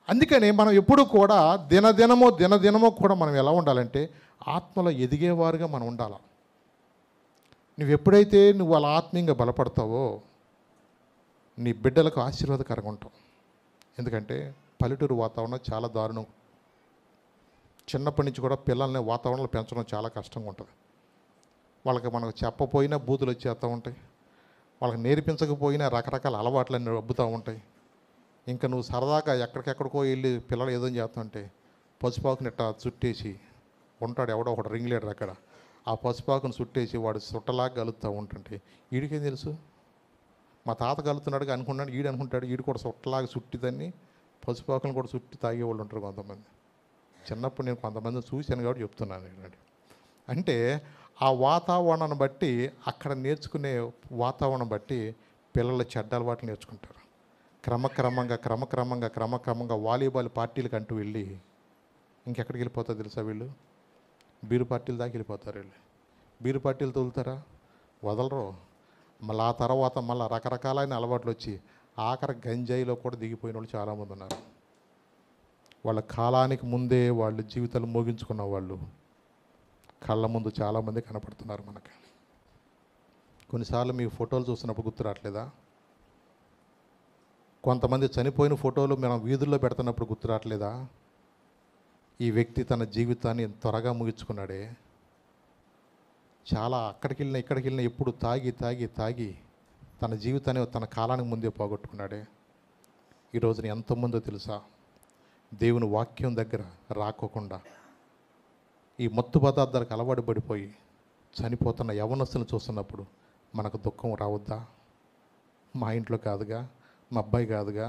అందుకని మనం ఎప్పుడు కూడా దినదినమో కూడా మనం ఎలా ఉండాలంటే ఆత్మలో ఎదిగేవారుగా మనం ఉండాలి. నువ్వు ఎప్పుడైతే నువ్వు అలా ఆత్మీయంగా బలపడతావో నీ బిడ్డలకు ఆశీర్వాదకరంగా ఉంటావు. ఎందుకంటే పల్లెటూరు వాతావరణం చాలా దారుణం. చిన్నప్పటి నుంచి కూడా పిల్లల్ని వాతావరణంలో పెంచడం చాలా కష్టంగా ఉంటుంది. వాళ్ళకి మనకు చెప్పపోయినా బూతులు వచ్చేస్తూ ఉంటాయి. వాళ్ళకి నేర్పించకపోయినా రకరకాల అలవాట్లన్నీ అబ్బుతూ ఉంటాయి. ఇంకా నువ్వు సరదాగా ఎక్కడికెక్కడికో వెళ్ళి పిల్లలు ఏదో చేస్తుంటే పసుపాకుని ఇట్టా చుట్టేసి ఉంటాడు ఎవడో ఒకడు రింగ్ లీడర్ అక్కడ. ఆ పసుపాకుని చుట్టేసి వాడు సుట్టలాగా కలుగుతూ ఉంటుంటే వీడికేం తెలుసు? మా తాత కలుగుతున్నాడు అనుకున్నాడు, ఈడు అనుకుంటాడు ఈడు కూడా సుట్టలాగా చుట్టిదాన్ని పసుపాకుని కూడా చుట్టి తాగేవాళ్ళు ఉంటారు కొంతమంది. చిన్నప్పుడు నేను కొంతమంది చూశాను కాబట్టి చెప్తున్నాను. అంటే ఆ వాతావరణాన్ని బట్టి అక్కడ నేర్చుకునే వాతావరణం బట్టి పిల్లలు చెడ్డ అలవాట్లు నేర్చుకుంటారు. క్రమక్రమంగా వాలీబాల్ పార్టీలకు అంటూ వెళ్ళి ఇంకెక్కడికి వెళ్ళిపోతారు తెలుసా? వీళ్ళు బీరు పార్టీల దాకా వెళ్ళిపోతారు. వీళ్ళు బీరు పార్టీలు తోలుతారా? వదలరు. మళ్ళీ ఆ తర్వాత మళ్ళీ రకరకాలైన అలవాట్లు వచ్చి ఆఖరి గంజాయిలో కూడా దిగిపోయిన వాళ్ళు చాలామంది ఉన్నారు. వాళ్ళ కాలానికి ముందే వాళ్ళు జీవితాలు మోగించుకున్న వాళ్ళు కళ్ళ ముందు చాలామంది కనపడుతున్నారు మనకి. కొన్నిసార్లు మీ ఫోటోలు చూస్తున్నప్పుడు గుర్తు రావట్లేదా? కొంతమంది చనిపోయిన ఫోటోలు మనం వీధుల్లో పెడుతున్నప్పుడు గుర్తు రావట్లేదా? ఈ వ్యక్తి తన జీవితాన్ని త్వరగా ముగించుకున్నాడే. చాలా అక్కడికి వెళ్ళినా ఇక్కడికి వెళ్ళినా ఎప్పుడు తాగి తన జీవితాన్ని తన కాలానికి ముందే పోగొట్టుకున్నాడే. ఈరోజున ఎంతోమందో తెలుసా? దేవుని వాక్యం దగ్గర రాకోకుండా ఈ మత్తు పదార్థాలకు అలవాటు పడిపోయి చనిపోతున్న యవనస్తులను చూస్తున్నప్పుడు మనకు దుఃఖం రావద్దా? మా ఇంట్లో కాదుగా, మా అబ్బాయి కాదుగా,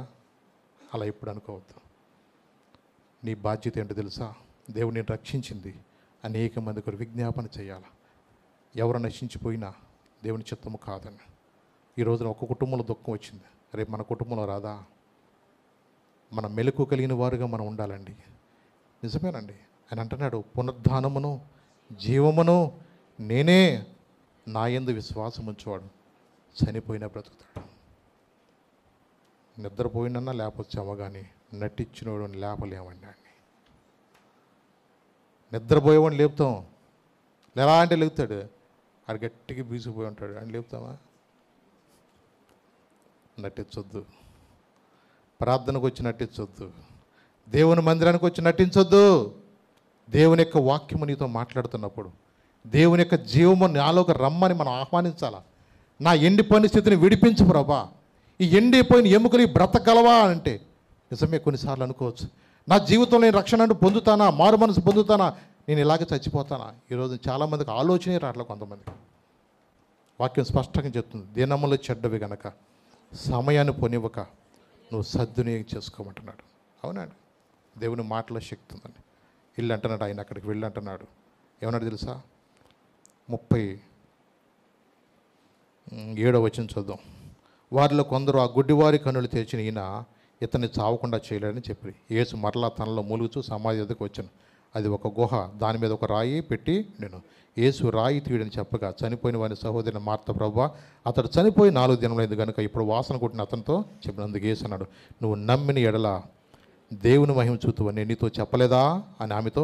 అలా ఎప్పుడు అనుకోవద్దు. నీ బాధ్యత ఏంటో తెలుసా? దేవుని రక్షించింది అనేక మంది కూడా విజ్ఞాపన చేయాలి. ఎవరు నశించిపోయినా దేవుని చిత్తము కాదని. ఈ రోజున ఒక కుటుంబంలో దుఃఖం వచ్చింది, రేపు మన కుటుంబంలో రాదా? మన మెలకు కలిగిన వారుగా మనం ఉండాలండి. నిజమేనండి. ఆయన అంటున్నాడు, పునరుద్ధానమును జీవమును నేనే, నా యందు విశ్వాసం ఉంచేవాడు చనిపోయినా బ్రతుకుతాడు. నిద్రపోయినన్నా లేపొచ్చామో కానీ నటించినవాడు లేపలేమండి. అని నిద్రపోయేవాడిని లేపుతాం, ఎలా అంటే లేపుతాడు, ఆడు గట్టిగా బీసిపోయి ఉంటాడు అని లేపుతామా? నటించొద్దు. ప్రార్థనకు వచ్చి నటించొద్దు. దేవుని మందిరానికి వచ్చి నటించొద్దు. దేవుని యొక్క వాక్యము నీతో మాట్లాడుతున్నప్పుడు దేవుని యొక్క జీవము నాలోకి రమ్మని మనం ఆహ్వానించాలా. నా ఎండిపోయిన స్థితిని విడిపించు ప్రభా, ఈ ఎండిపోయిన ఎముకలు బ్రతకగలవా అంటే నిజమే. కొన్నిసార్లు అనుకోవచ్చు, నా జీవితంలో నేను రక్షణ అంటూ పొందుతానా, మారు మనసు పొందుతానా, నేను ఇలాగే చచ్చిపోతానా? ఈరోజు చాలామందికి ఆలోచనే రావట్లే. కొంతమందికి వాక్యం స్పష్టంగా చెప్తుంది, దినములు చెడ్డవి గనక సమయాన్ని పొనివ్వక నువ్వు సద్వినియోగం చేసుకోమంటున్నాడు. అవునండి, దేవుని మాటలో శక్తి ఉందండి. ఇల్లు అంటున్నాడు ఆయన, అక్కడికి వెళ్ళి అంటున్నాడు. ఏమన్నాడు తెలుసా? 37వ వచనం చూద్దాం. వారిలో కొందరు ఆ గుడ్డివారి కన్నులు తెరిచిన ఈయన ఇతన్ని చావకుండా చేయలేడని చెప్పి యేసు మరలా తనలో మూలుగుచూ సమాధి దగ్గరకు వచ్చాను. అది ఒక గుహ, దాని మీద ఒక రాయి పెట్టి నేను యేసు రాయి తీయడని చెప్పగా చనిపోయిన వారి సహోదరి మార్త, ప్రభువా అతడు చనిపోయి 4 దినములైంది కనుక ఇప్పుడు వాసన కొట్టిన అతనితో చెప్పినందుకు యేసు అన్నాడు, నువ్వు నమ్మిన ఎడల దేవుని మహిమ చూతువని నేను నీతో చెప్పలేదా అని ఆమెతో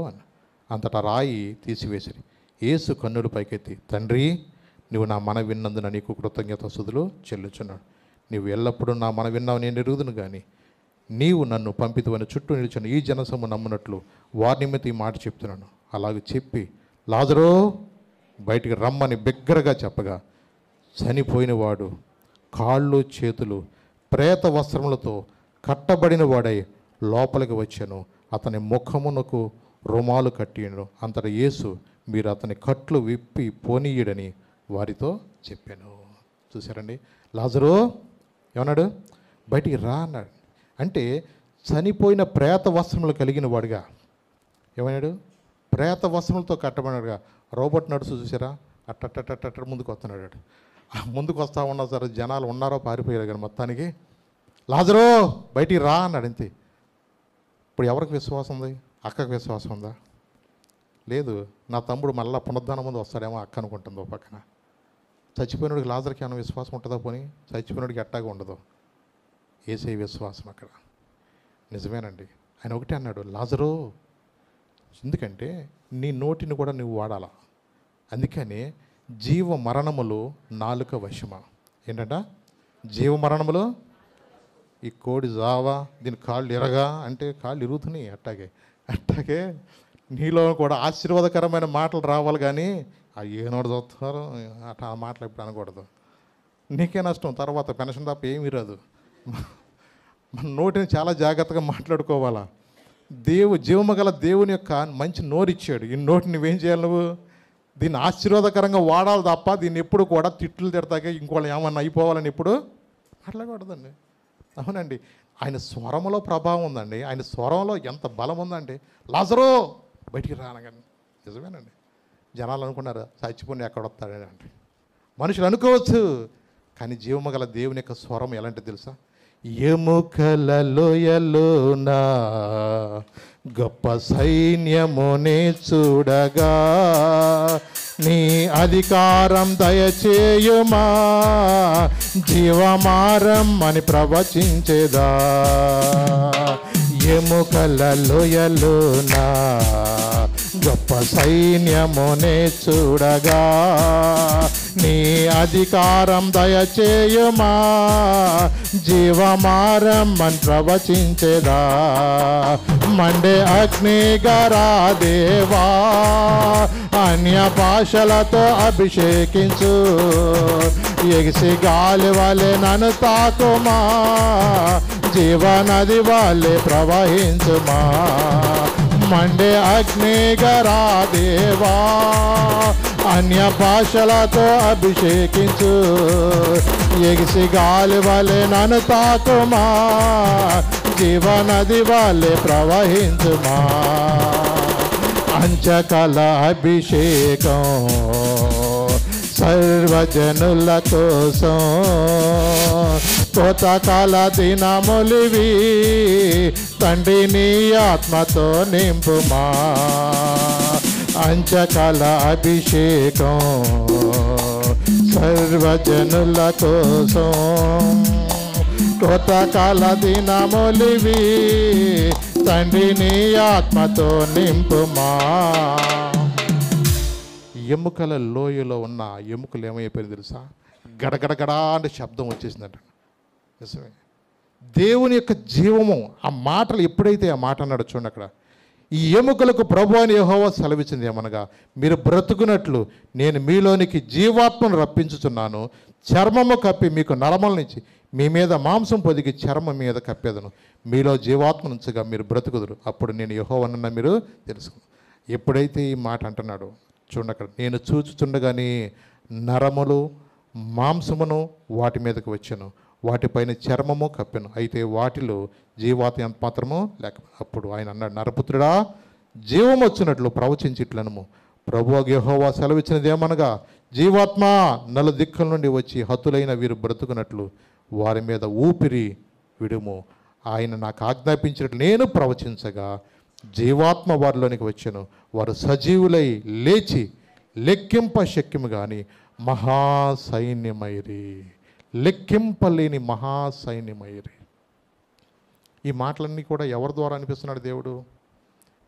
అంతటా రాయి తీసివేసిరి. యేసు కన్నులు పైకెత్తి, తండ్రి, నువ్వు నా మన విన్నందున నీకు కృతజ్ఞతాస్తుతులు చెల్లించున్నాడు. నీవు ఎల్లప్పుడూ నా మన విన్నావు నేను ఎరుగుదును, కానీ నీవు నన్ను పంపితువని చుట్టూ నిలిచిన ఈ జనసము నమ్మునట్లు వారి నిమిత్తం ఈ మాట చెప్తున్నాను. అలాగే చెప్పి, లాజరో బయటికి రమ్మని బిగ్గరగా చెప్పగా, చనిపోయిన వాడు కాళ్ళు చేతులు ప్రేత వస్త్రములతో కట్టబడిన వాడై లోపలికి వచ్చాను. అతని ముఖమునకు రుమాలు కట్టిండు. అంతటా యేసు, మీరు అతని కట్లు విప్పి పోనీయుడని వారితో చెప్పాను. చూసారండి, లాజరో ఏమన్నాడు? బయటికి రా అన్నాడు. అంటే చనిపోయిన ప్రేత వస్త్రములు కలిగిన వాడుగా ఏమన్నాడు? ప్రేత వస్త్రములతో కట్టబడినాడుగా. రోబోట్ నడుచు చూసారా, అట్ట ముందుకు వస్తున్నాడు. ముందుకు వస్తూ ఉన్నా సరే జనాలు ఉన్నారో పారిపోయారు, కానీ మొత్తానికి లాజరో బయటికి రా అన్నాడు. అంతే. ఇప్పుడు ఎవరికి విశ్వాసం ఉంది? అక్కకి విశ్వాసం ఉందా? లేదు. నా తమ్ముడు మళ్ళీ పునరుద్ధానం ముందు వస్తాడేమో అక్క అనుకుంటుంది ఓ పక్కన. చచ్చిపోయినోడికి లాజర్కి ఏమైనా విశ్వాసం ఉంటుందా? పోనీ చచ్చిపోయినోడికి ఎట్టాగా ఉండదు. యేసయ్య విశ్వాసం అక్కడ నిజమేనండి. ఆయన ఒకటే అన్నాడు, లాజరో, ఎందుకంటే నీ నోటిని కూడా నువ్వు వాడాలా. అందుకని జీవ మరణములు నాలుక వశమా. ఏంటంట? జీవ మరణములు. ఈ కోడి జావా, దీని కాళ్ళు ఎరగా అంటే కాళ్ళు ఇరుగుతున్నాయి. అట్టాగే నీలో కూడా ఆశీర్వాదకరమైన మాటలు రావాలి, కానీ అవి ఏనోడు చూస్తారు అట్లా ఆ మాటలు ఎప్పుడు అనకూడదు. నీకే నష్టం, తర్వాత పెన్షన్ తప్ప ఏమీ రాదు. మన నోటిని చాలా జాగ్రత్తగా మాట్లాడుకోవాలా. జీవము గల దేవుని యొక్క మంచి నోరిచ్చాడు. ఈ నోటిని నువ్వేం చేయాలి? నువ్వు దీన్ని ఆశీర్వాదకరంగా వాడాలి తప్ప దీన్ని ఎప్పుడు కూడా తిట్లు తిడతాకే ఇంకోళ్ళు ఏమన్నా అయిపోవాలని ఎప్పుడు మాట్లాడకూడదండి. అవునండి, ఆయన స్వరంలో ప్రభావం ఉందండి. ఆయన స్వరంలో ఎంత బలం ఉందండి. లాజరో బయటికి రానగానే. నిజమేనండి. జనాలు అనుకున్నారు చచ్చిపోయి ఎక్కడ వస్తాడని అంటే మనుషులు అనుకోవచ్చు, కానీ జీవము గల దేవుని యొక్క స్వరం ఎలాంటిది తెలుసా? ఎముకల లోయలోనా గొప్ప సైన్యమునే చూడగా నీ అధికారం దయచేయుమా, జీవమారం అని ప్రవచించేదా. ఎముకల లోయలోనా గొప్ప సైన్యమునే చూడగా నీ అధికారం దయచేయుమా, జీవమారం అని ప్రవచించేదా. మండే అగ్నిగరా దేవా, అన్య భాషలతో అభిషేకించు, ఎగిసి గాలి వలె నన్ను తాకుమా, జీవనది వలె ప్రవహించుమా. మండే అగ్నిగరా దేవా, అన్య భాషలతో అభిషేకించు, ఎగిసి గాలి వలె నన్ను తాకుమా, జీవనది వలె ప్రవహించుమా. అంచకల అభిషేకం సర్వజనుల కోసం, కోతకాల దినములివి, తండ్రి నీ ఆత్మతో నింపుమా. అంచకాల అభిషేకం సర్వజనుల కోసం, కోతకాల దినములివి, తండ్రి నీ ఆత్మతో నింపుమా. ఎముకల లోయలో ఉన్న ఎముకలు ఏమైపోయారు తెలుసా? గడగడగడా అంటే శబ్దం వచ్చేసిందంట. నిజమే. దేవుని యొక్క జీవము, ఆ మాటలు ఎప్పుడైతే ఆ మాట అన్నాడు చూడండి అక్కడ, ఈ ఎముకలకు ప్రభువు అయిన యెహోవా సెలవిచ్చింది ఏమనగా, మీరు బ్రతుకున్నట్లు నేను మీలోనికి జీవాత్మను రప్పించుచున్నాను, చర్మము కప్పి మీకు నరమలనిచ్చి మీ మీద మాంసం పొదిగి చర్మం మీద కప్పేదను, మీలో జీవాత్మ నుంచగా మీరు బ్రతుకుదురు, అప్పుడు నేను యెహోవానన్న మీరు తెలుసుకున్నాను. ఎప్పుడైతే ఈ మాట అంటున్నాడు చూడండి అక్కడ, నేను చూచుచుండగానే నరములు మాంసమును వాటి మీదకి వచ్చాను, వాటిపైన చర్మము కప్పెను, అయితే వాటిలో జీవాత్మ ఎంత మాత్రము లేక. అప్పుడు ఆయన అన్నాడు, నరపుత్రుడా, జీవం వచ్చినట్లు ప్రవచించిట్లనము, ప్రభువు యెహోవా సెలవిచ్చినది ఏమనగా, జీవాత్మ నలు దిక్కుల నుండి వచ్చి హతులైన వీరు బ్రతుకున్నట్లు వారి మీద ఊపిరి విడుము. ఆయన నాకు ఆజ్ఞాపించినట్లు నేను ప్రవచించగా జీవాత్మ వారిలోనికి వచ్చాను, వారు సజీవులై లేచి లెక్కింప శక్యము కానీ మహాసైన్యమైరి, లెక్కింపలేని మహాసైన్యమైరి. ఈ మాటలన్నీ కూడా ఎవరి ద్వారా అనిపిస్తున్నాడు దేవుడు?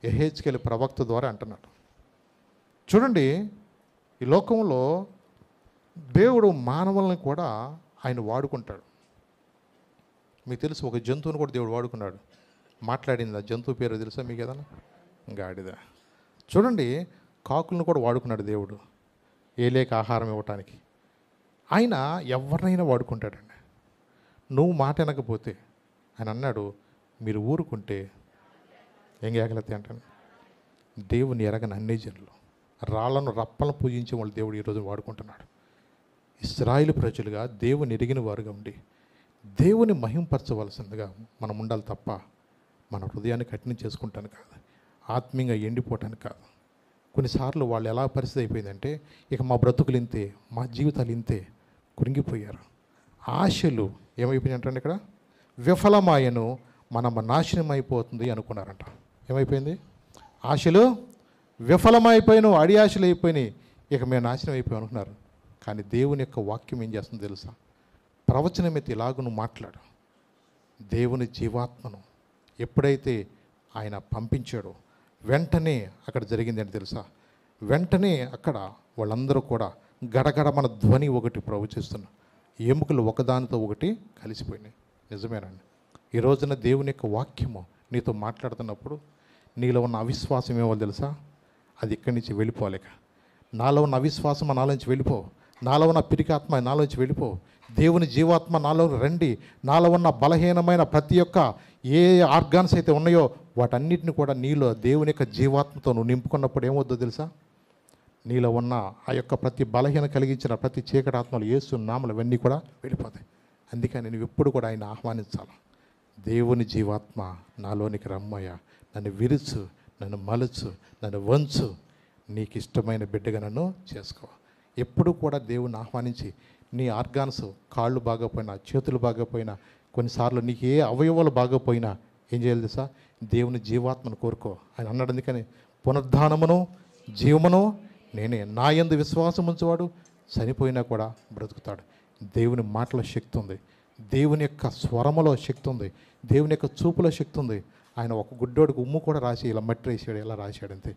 యెహెజ్కేలు ప్రవక్త ద్వారా అంటున్నాడు. చూడండి, ఈ లోకంలో దేవుడు మానవులను కూడా ఆయన వాడుకుంటాడు. మీకు తెలుసు, ఒక జంతువుని కూడా దేవుడు వాడుకున్నాడు. మాట్లాడింది. ఆ జంతువు పేరు తెలుసా మీకు ఏదన్నా? గాడిద. చూడండి, కాకులను కూడా వాడుకున్నాడు దేవుడు ఏలేక ఆహారం ఇవ్వటానికి. ఆయన ఎవరినైనా వాడుకుంటాడండి. నువ్వు మాట వినకపోతే ఆయన అన్నాడు, మీరు ఊరుకుంటే ఏం చేయగలుగుతాయి అంటాను. దేవుని ఎరగని అన్ని జనులు, రాళ్లను రప్పలను పూజించే వాళ్ళు దేవుడు ఈరోజు వాడుకుంటున్నాడు. ఇశ్రాయేలు ప్రజలుగా దేవుని ఎరిగిన వారుగా ఉండి దేవుని మహింపరచవలసిందిగా మనం ఉండాలి తప్ప మన హృదయాన్ని కఠినం చేసుకుంటాను కాదు, ఆత్మీయంగా ఎండిపోవటానికి కాదు. కొన్నిసార్లు వాళ్ళు ఎలా పరిస్థితి అయిపోయిందంటే, ఇక మా బ్రతుకులు ఇంతే, మా జీవితాలు ఇంతే, కురింగిపోయారు. ఆశలు ఏమైపోయినాయి అంటే ఇక్కడ విఫలమాయను, మనం నాశనం అయిపోతుంది అనుకున్నారంట. ఏమైపోయింది? ఆశలు విఫలమైపోయిన, అడి ఆశలు అయిపోయినాయి, ఇక మేము నాశనం అయిపోయి అనుకున్నారు. కానీ దేవుని యొక్క వాక్యం ఏం చేస్తుందో తెలుసా? ప్రవచనం అయితే ఇలాగ నువ్వు మాట్లాడు. దేవుని జీవాత్మను ఎప్పుడైతే ఆయన పంపించాడో వెంటనే అక్కడ జరిగింది అంటే తెలుసా? వెంటనే అక్కడ వాళ్ళందరూ కూడా గడగడ మన ధ్వని ఒకటి ప్రవచిస్తున్నారు. ఎముకలు ఒకదానితో ఒకటి కలిసిపోయినాయి. నిజమేనండి. ఈ రోజున దేవుని యొక్క వాక్యము నీతో మాట్లాడుతున్నప్పుడు నీలో ఉన్న అవిశ్వాసం ఏమో తెలుసా? అది ఇక్కడి నుంచి వెళ్ళిపోలేక, నాలో ఉన్న అవిశ్వాసం నాలోంచి వెళ్ళిపో, నాలో ఉన్న పిరికాత్మ నాలోంచి వెళ్ళిపో, దేవుని జీవాత్మ నాలో రండి. నాలో ఉన్న బలహీనమైన ప్రతి ఒక్క ఏ ఆర్గాన్స్ అయితే ఉన్నాయో వాటన్నిటిని కూడా నీలో దేవుని యొక్క జీవాత్మతో నువ్వు నింపుకున్నప్పుడు ఏమవుద్దో తెలుసా? నీలో ఉన్న ఆ యొక్క ప్రతి బలహీన కలిగించిన ప్రతి చీకటి ఆత్మలు, యేసు నామలు ఇవన్నీ కూడా వెళ్ళిపోతాయి. అందుకని నువ్వు ఎప్పుడు కూడా ఆయన ఆహ్వానించాలి. దేవుని జీవాత్మ నాలోనికి రమ్మయ్య, నన్ను విరుచు, నన్ను మలుచు, నన్ను వంచు, నీకు ఇష్టమైన బిడ్డగా నన్ను చేసుకో. ఎప్పుడు కూడా దేవుని ఆహ్వానించి నీ ఆర్గాన్స్, కాళ్ళు బాగోపోయినా, చేతులు బాగోపోయినా, కొన్నిసార్లు నీకు ఏ అవయవాలు బాగోపోయినా ఏం చేయాలి తెలుసా? దేవుని జీవాత్మను కోరుకో. ఆయన అన్నాడు, అందుకని పునరుద్ధానమును జీవమును నేనే, నా యందు విశ్వాసం ఉంచేవాడు చనిపోయినా కూడా బ్రతుకుతాడు. దేవుని మాటల శక్తి ఉంది, దేవుని యొక్క స్వరములో శక్తి ఉంది, దేవుని యొక్క చూపులో శక్తి ఉంది. ఆయన ఒక గుడ్డోడికి ఉమ్ము కూడా రాసి ఇలా మట్టి వేసాడు, ఎలా రాశాడంతే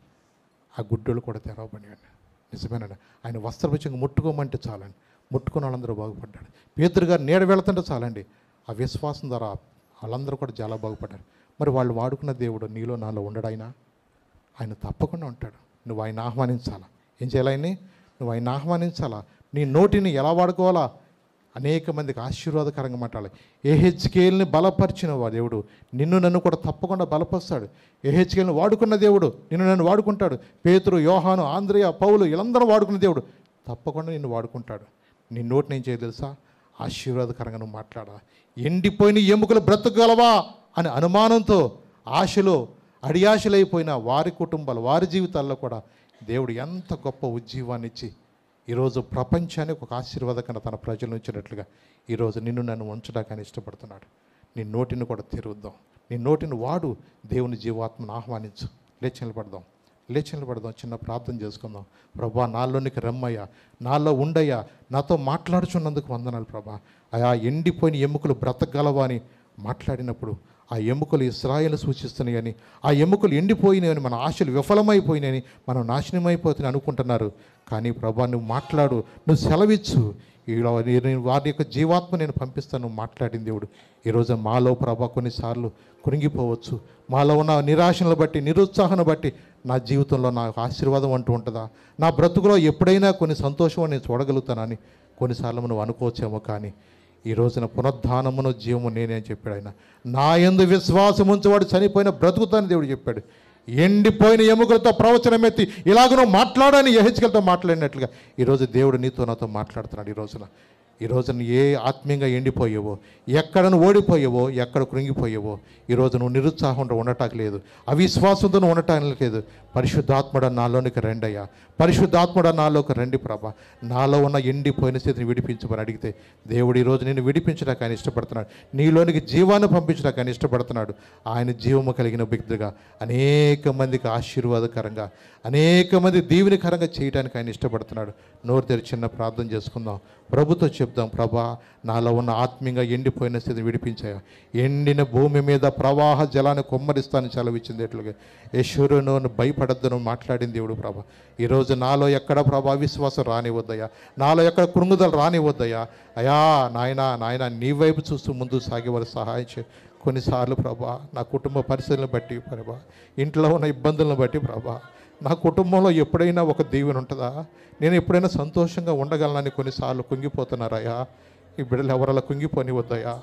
ఆ గుడ్డోళ్ళు కూడా తెరవబడినాడు. నిజమేనండి. ఆయన వస్త్రపంచంగా ముట్టుకోమంటే చాలండి, ముట్టుకున్న వాళ్ళందరూ బాగుపడ్డాడు. పేతురు గారు నీడ వెళుతుంటే చాలండి, ఆ విశ్వాసం ద్వారా వాళ్ళందరూ కూడా చాలా బాగుపడ్డారు. మరి వాళ్ళు వాడుకున్న దేవుడు నీలో నాలో ఉండడాయినా? ఆయన తప్పకుండా ఉంటాడు. నువ్వు ఆయన ఆహ్వానించాలా. ఏం చేయాలి? ఆయన్ని నువ్వు ఆయన ఆహ్వానించాలా. నీ నోటిని ఎలా వాడుకోవాలా? అనేక మందికి ఆశీర్వాదకరంగా మాట్లాడాలి. యెహెజ్కేలుని బలపరిచిన దేవుడు నిన్ను నన్ను కూడా తప్పకుండా బలపరుస్తాడు. యెహెజ్కేలుని వాడుకున్న దేవుడు నిన్ను నన్ను వాడుకుంటాడు. పేతురు, యోహాను, ఆంద్రియా, పౌలు వీళ్ళందరూ వాడుకున్న దేవుడు తప్పకుండా నిన్ను వాడుకుంటాడు. నీ నోటిని ఏం చేయాలి తెలుసా? ఆశీర్వాదకరంగా నువ్వు మాట్లాడాలి. ఎండిపోయిన ఎముకలు బ్రతకగలవా అని అనుమానంతో, ఆశలో అడియాశలైపోయిన వారి కుటుంబాలు, వారి జీవితాల్లో కూడా దేవుడు ఎంత గొప్ప ఉజ్జీవాన్ని ఇచ్చి ఈరోజు ప్రపంచానికి ఒక ఆశీర్వాదకరంగా తన ప్రజలు ఉంచినట్లుగా ఈరోజు నిన్ను నన్ను ఉంచడానికి ఆయన ఇష్టపడుతున్నాడు. నీ నోటిని కూడా తెరుద్దాం, నీ నోటిని వాడు, దేవుని జీవాత్మను ఆహ్వానించు. లేచి నిలబడదాం, లేచి నిలబడదాం, చిన్న ప్రార్థన చేసుకుందాం. ప్రభా, నాలోనికి రమ్మయ్యా, నాలో ఉండయ్యా, నాతో మాట్లాడుచున్నందుకు వందనాలు ప్రభా. అయా ఎండిపోయిన ఎముకలు బ్రతకగలవా అని మాట్లాడినప్పుడు ఆ ఎముకలు ఇశ్రాయేలు సూచిస్తున్నాయని, ఆ ఎముకలు ఎండిపోయినాయని, మన ఆశలు విఫలమైపోయినాయని, మనం నాశనమైపోతున్నాయి అనుకుంటున్నారు. కానీ ప్రభా, నువ్వు మాట్లాడు, నువ్వు సెలవిచ్చు, ఇలా వారి యొక్క జీవాత్మ నేను పంపిస్తాను. నువ్వు మాట్లాడిన దేవుడు ఈరోజు మాలో ప్రభా కొన్నిసార్లు కురింగిపోవచ్చు. మాలో ఉన్న నిరాశను బట్టి, నిరుత్సాహాన్ని బట్టి నా జీవితంలో నాకు ఆశీర్వాదం అంటూ ఉంటుందా, నా బ్రతుకులో ఎప్పుడైనా కొన్ని సంతోషం నేను చూడగలుగుతానని కొన్నిసార్లు నువ్వు అనుకోవచ్చేమో. కానీ ఈ రోజున పునరుద్ధానమును జీవము నేనే అని చెప్పాడు ఆయన. నా యందు విశ్వాసం ఉంచేవాడు చనిపోయిన బ్రతుకుతానని దేవుడు చెప్పాడు. ఎండిపోయిన ఎముకలతో ప్రవచనం ఎత్తి ఇలాగ నువ్వు మాట్లాడని యెహెజ్కేలుతో మాట్లాడినట్లుగా ఈరోజు దేవుడు నీతో నాతో మాట్లాడుతున్నాడు. ఈ రోజున ఏ ఆత్మీయంగా ఎండిపోయావో, ఎక్కడ నువ్వు ఓడిపోయావో, ఎక్కడ కృంగిపోయావో, ఈరోజు నువ్వు నిరుత్సాహంతో ఉండటానికి లేదు, అవిశ్వాసంతో నువ్వు ఉండటానికి లేదు. పరిశుద్ధాత్ముడ నాలోనికి రండయ్యా, పరిశుద్ధాత్ముడ నాలోకి రండి ప్రభా. నాలో ఉన్న ఎండిపోయిన స్థితిని విడిపించమని అడిగితే దేవుడు ఈరోజు నేను విడిపించడానికి ఆయన ఇష్టపడుతున్నాడు. నీలోనికి జీవాన్ని పంపించడానికి ఆయన ఇష్టపడుతున్నాడు. ఆయన జీవము కలిగిన వ్యక్తిగా అనేక మందికి ఆశీర్వాదకరంగా, అనేక మంది దీవెనకరంగా చేయడానికి ఆయన ఇష్టపడుతున్నాడు. నోరు తెరిచి చిన్న ప్రార్థన చేసుకుందాం. ప్రభుతో చెప్దాం, ప్రభా నాలో ఉన్న ఆత్మీయంగా ఎండిపోయిన స్థితిని విడిపించాయా, ఎండిన భూమి మీద ప్రవాహ జలాన్ని కొమ్మరిస్తానని సెలవిచ్చింది. ఎట్లుగా యశురును భయపడద్దును మాట్లాడింది దేవుడు. ప్రభా ఈరోజు నాలో ఎక్కడ ప్రభా విశ్వాసం రానివద్దయ్యా, నాలో ఎక్కడ కృంగుదలు రానివద్దయ్యా. అయా నాయన నీ వైపు చూస్తూ ముందు సాగే వారు సహాయం చేయి. కొన్నిసార్లు ప్రభా నా కుటుంబ పరిస్థితులను బట్టి, ప్రభా ఇంట్లో ఉన్న ఇబ్బందులను బట్టి, ప్రభా నా కుటుంబంలో ఎప్పుడైనా ఒక దీవెన ఉంటుందా, నేను ఎప్పుడైనా సంతోషంగా ఉండగలనని కొన్నిసార్లు కుంగిపోతున్నారయ్యా. ఈ బిడ్డలు ఎవరలా కుంగిపోని వద్దయ్యా.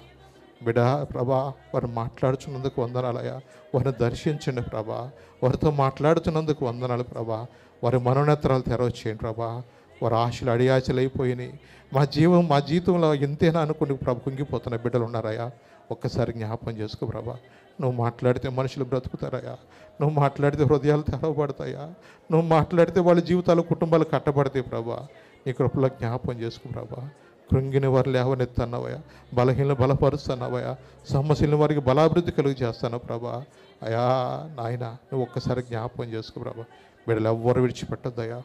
బిడ్డ ప్రభా వారు మాట్లాడుతున్నందుకు వందనాలయ్యా, వారిని దర్శించండి ప్రభా, వారితో మాట్లాడుతున్నందుకు వందనాలు ప్రభా. వారి మనోనేత్రాలు తెరవచ్చేయండి ప్రభా. వారి ఆశలు అడియాచలు అయిపోయినాయి. మా జీవితంలో ఎంతైనా అనుకుని ప్రభు కుంగిపోతున్న బిడ్డలు ఉన్నారయ్యా. ఒక్కసారి జ్ఞాపకం చేసుకో ప్రభా. నువ్వు మాట్లాడితే మనుషులు బ్రతుకుతారయ్యా, నువ్వు మాట్లాడితే హృదయాలు తెరవబడతాయా, నువ్వు మాట్లాడితే వాళ్ళ జీవితాలు కుటుంబాలు కట్టబడతాయి ప్రభా. నీ కృపలో జ్ఞాపకం చేసుకో ప్రభా. కృంగిన వారు లేవనెత్తన్నవయ్యా, బలహీనలు బలపరుస్తున్నావయ్యా, సమస్యలను వారికి బలాభివృద్ధి కలుగు చేస్తాను ప్రభా. అయా నాయన నువ్వు ఒక్కసారి జ్ఞాపకం చేసుకో ప్రభా. బిడ్డలు ఎవ్వరు విడిచిపెట్టద్దయ్యా.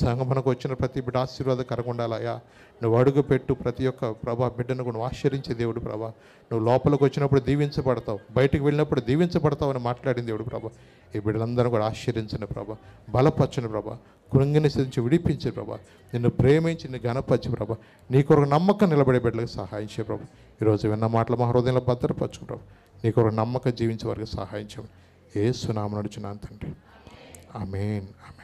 సంగమనకు వచ్చిన ప్రతి బిడ్డ ఆశీర్వాదకరంగా ఉండాలయ్యా. నువ్వు అడుగు పెట్టు ప్రతి ఒక్క ప్రభా బిడ్డను కూడా నువ్వు ఆశ్చర్యించే దేవుడు ప్రభా. నువ్వు లోపలికి వచ్చినప్పుడు దీవించబడతావు, బయటికి వెళ్ళినప్పుడు దీవించబడతావు అని మాట్లాడింది దేవుడు ప్రభా. ఈ బిడ్డలందరూ కూడా ఆశ్చర్యించండి ప్రభా, బలపరచని ప్రభా, కృంగిని స్థితించి విడిపించే ప్రభా, నిన్ను ప్రేమించి నీ గణపరిచి ప్రభా, నీ కొరకు నమ్మకం నిలబడే బిడ్డలకు సహాయం చేయ ప్రభా. ఈరోజు విన్న మాటలు మా హృదయంలో భద్రపరచు ప్రభా. నీ కొరకు నమ్మకం జీవించే వారికి సహాయం చేయమని యేసు నామమున అడుగుచున్నాను తండ్రి. ఆమేన్ ఆమేన్.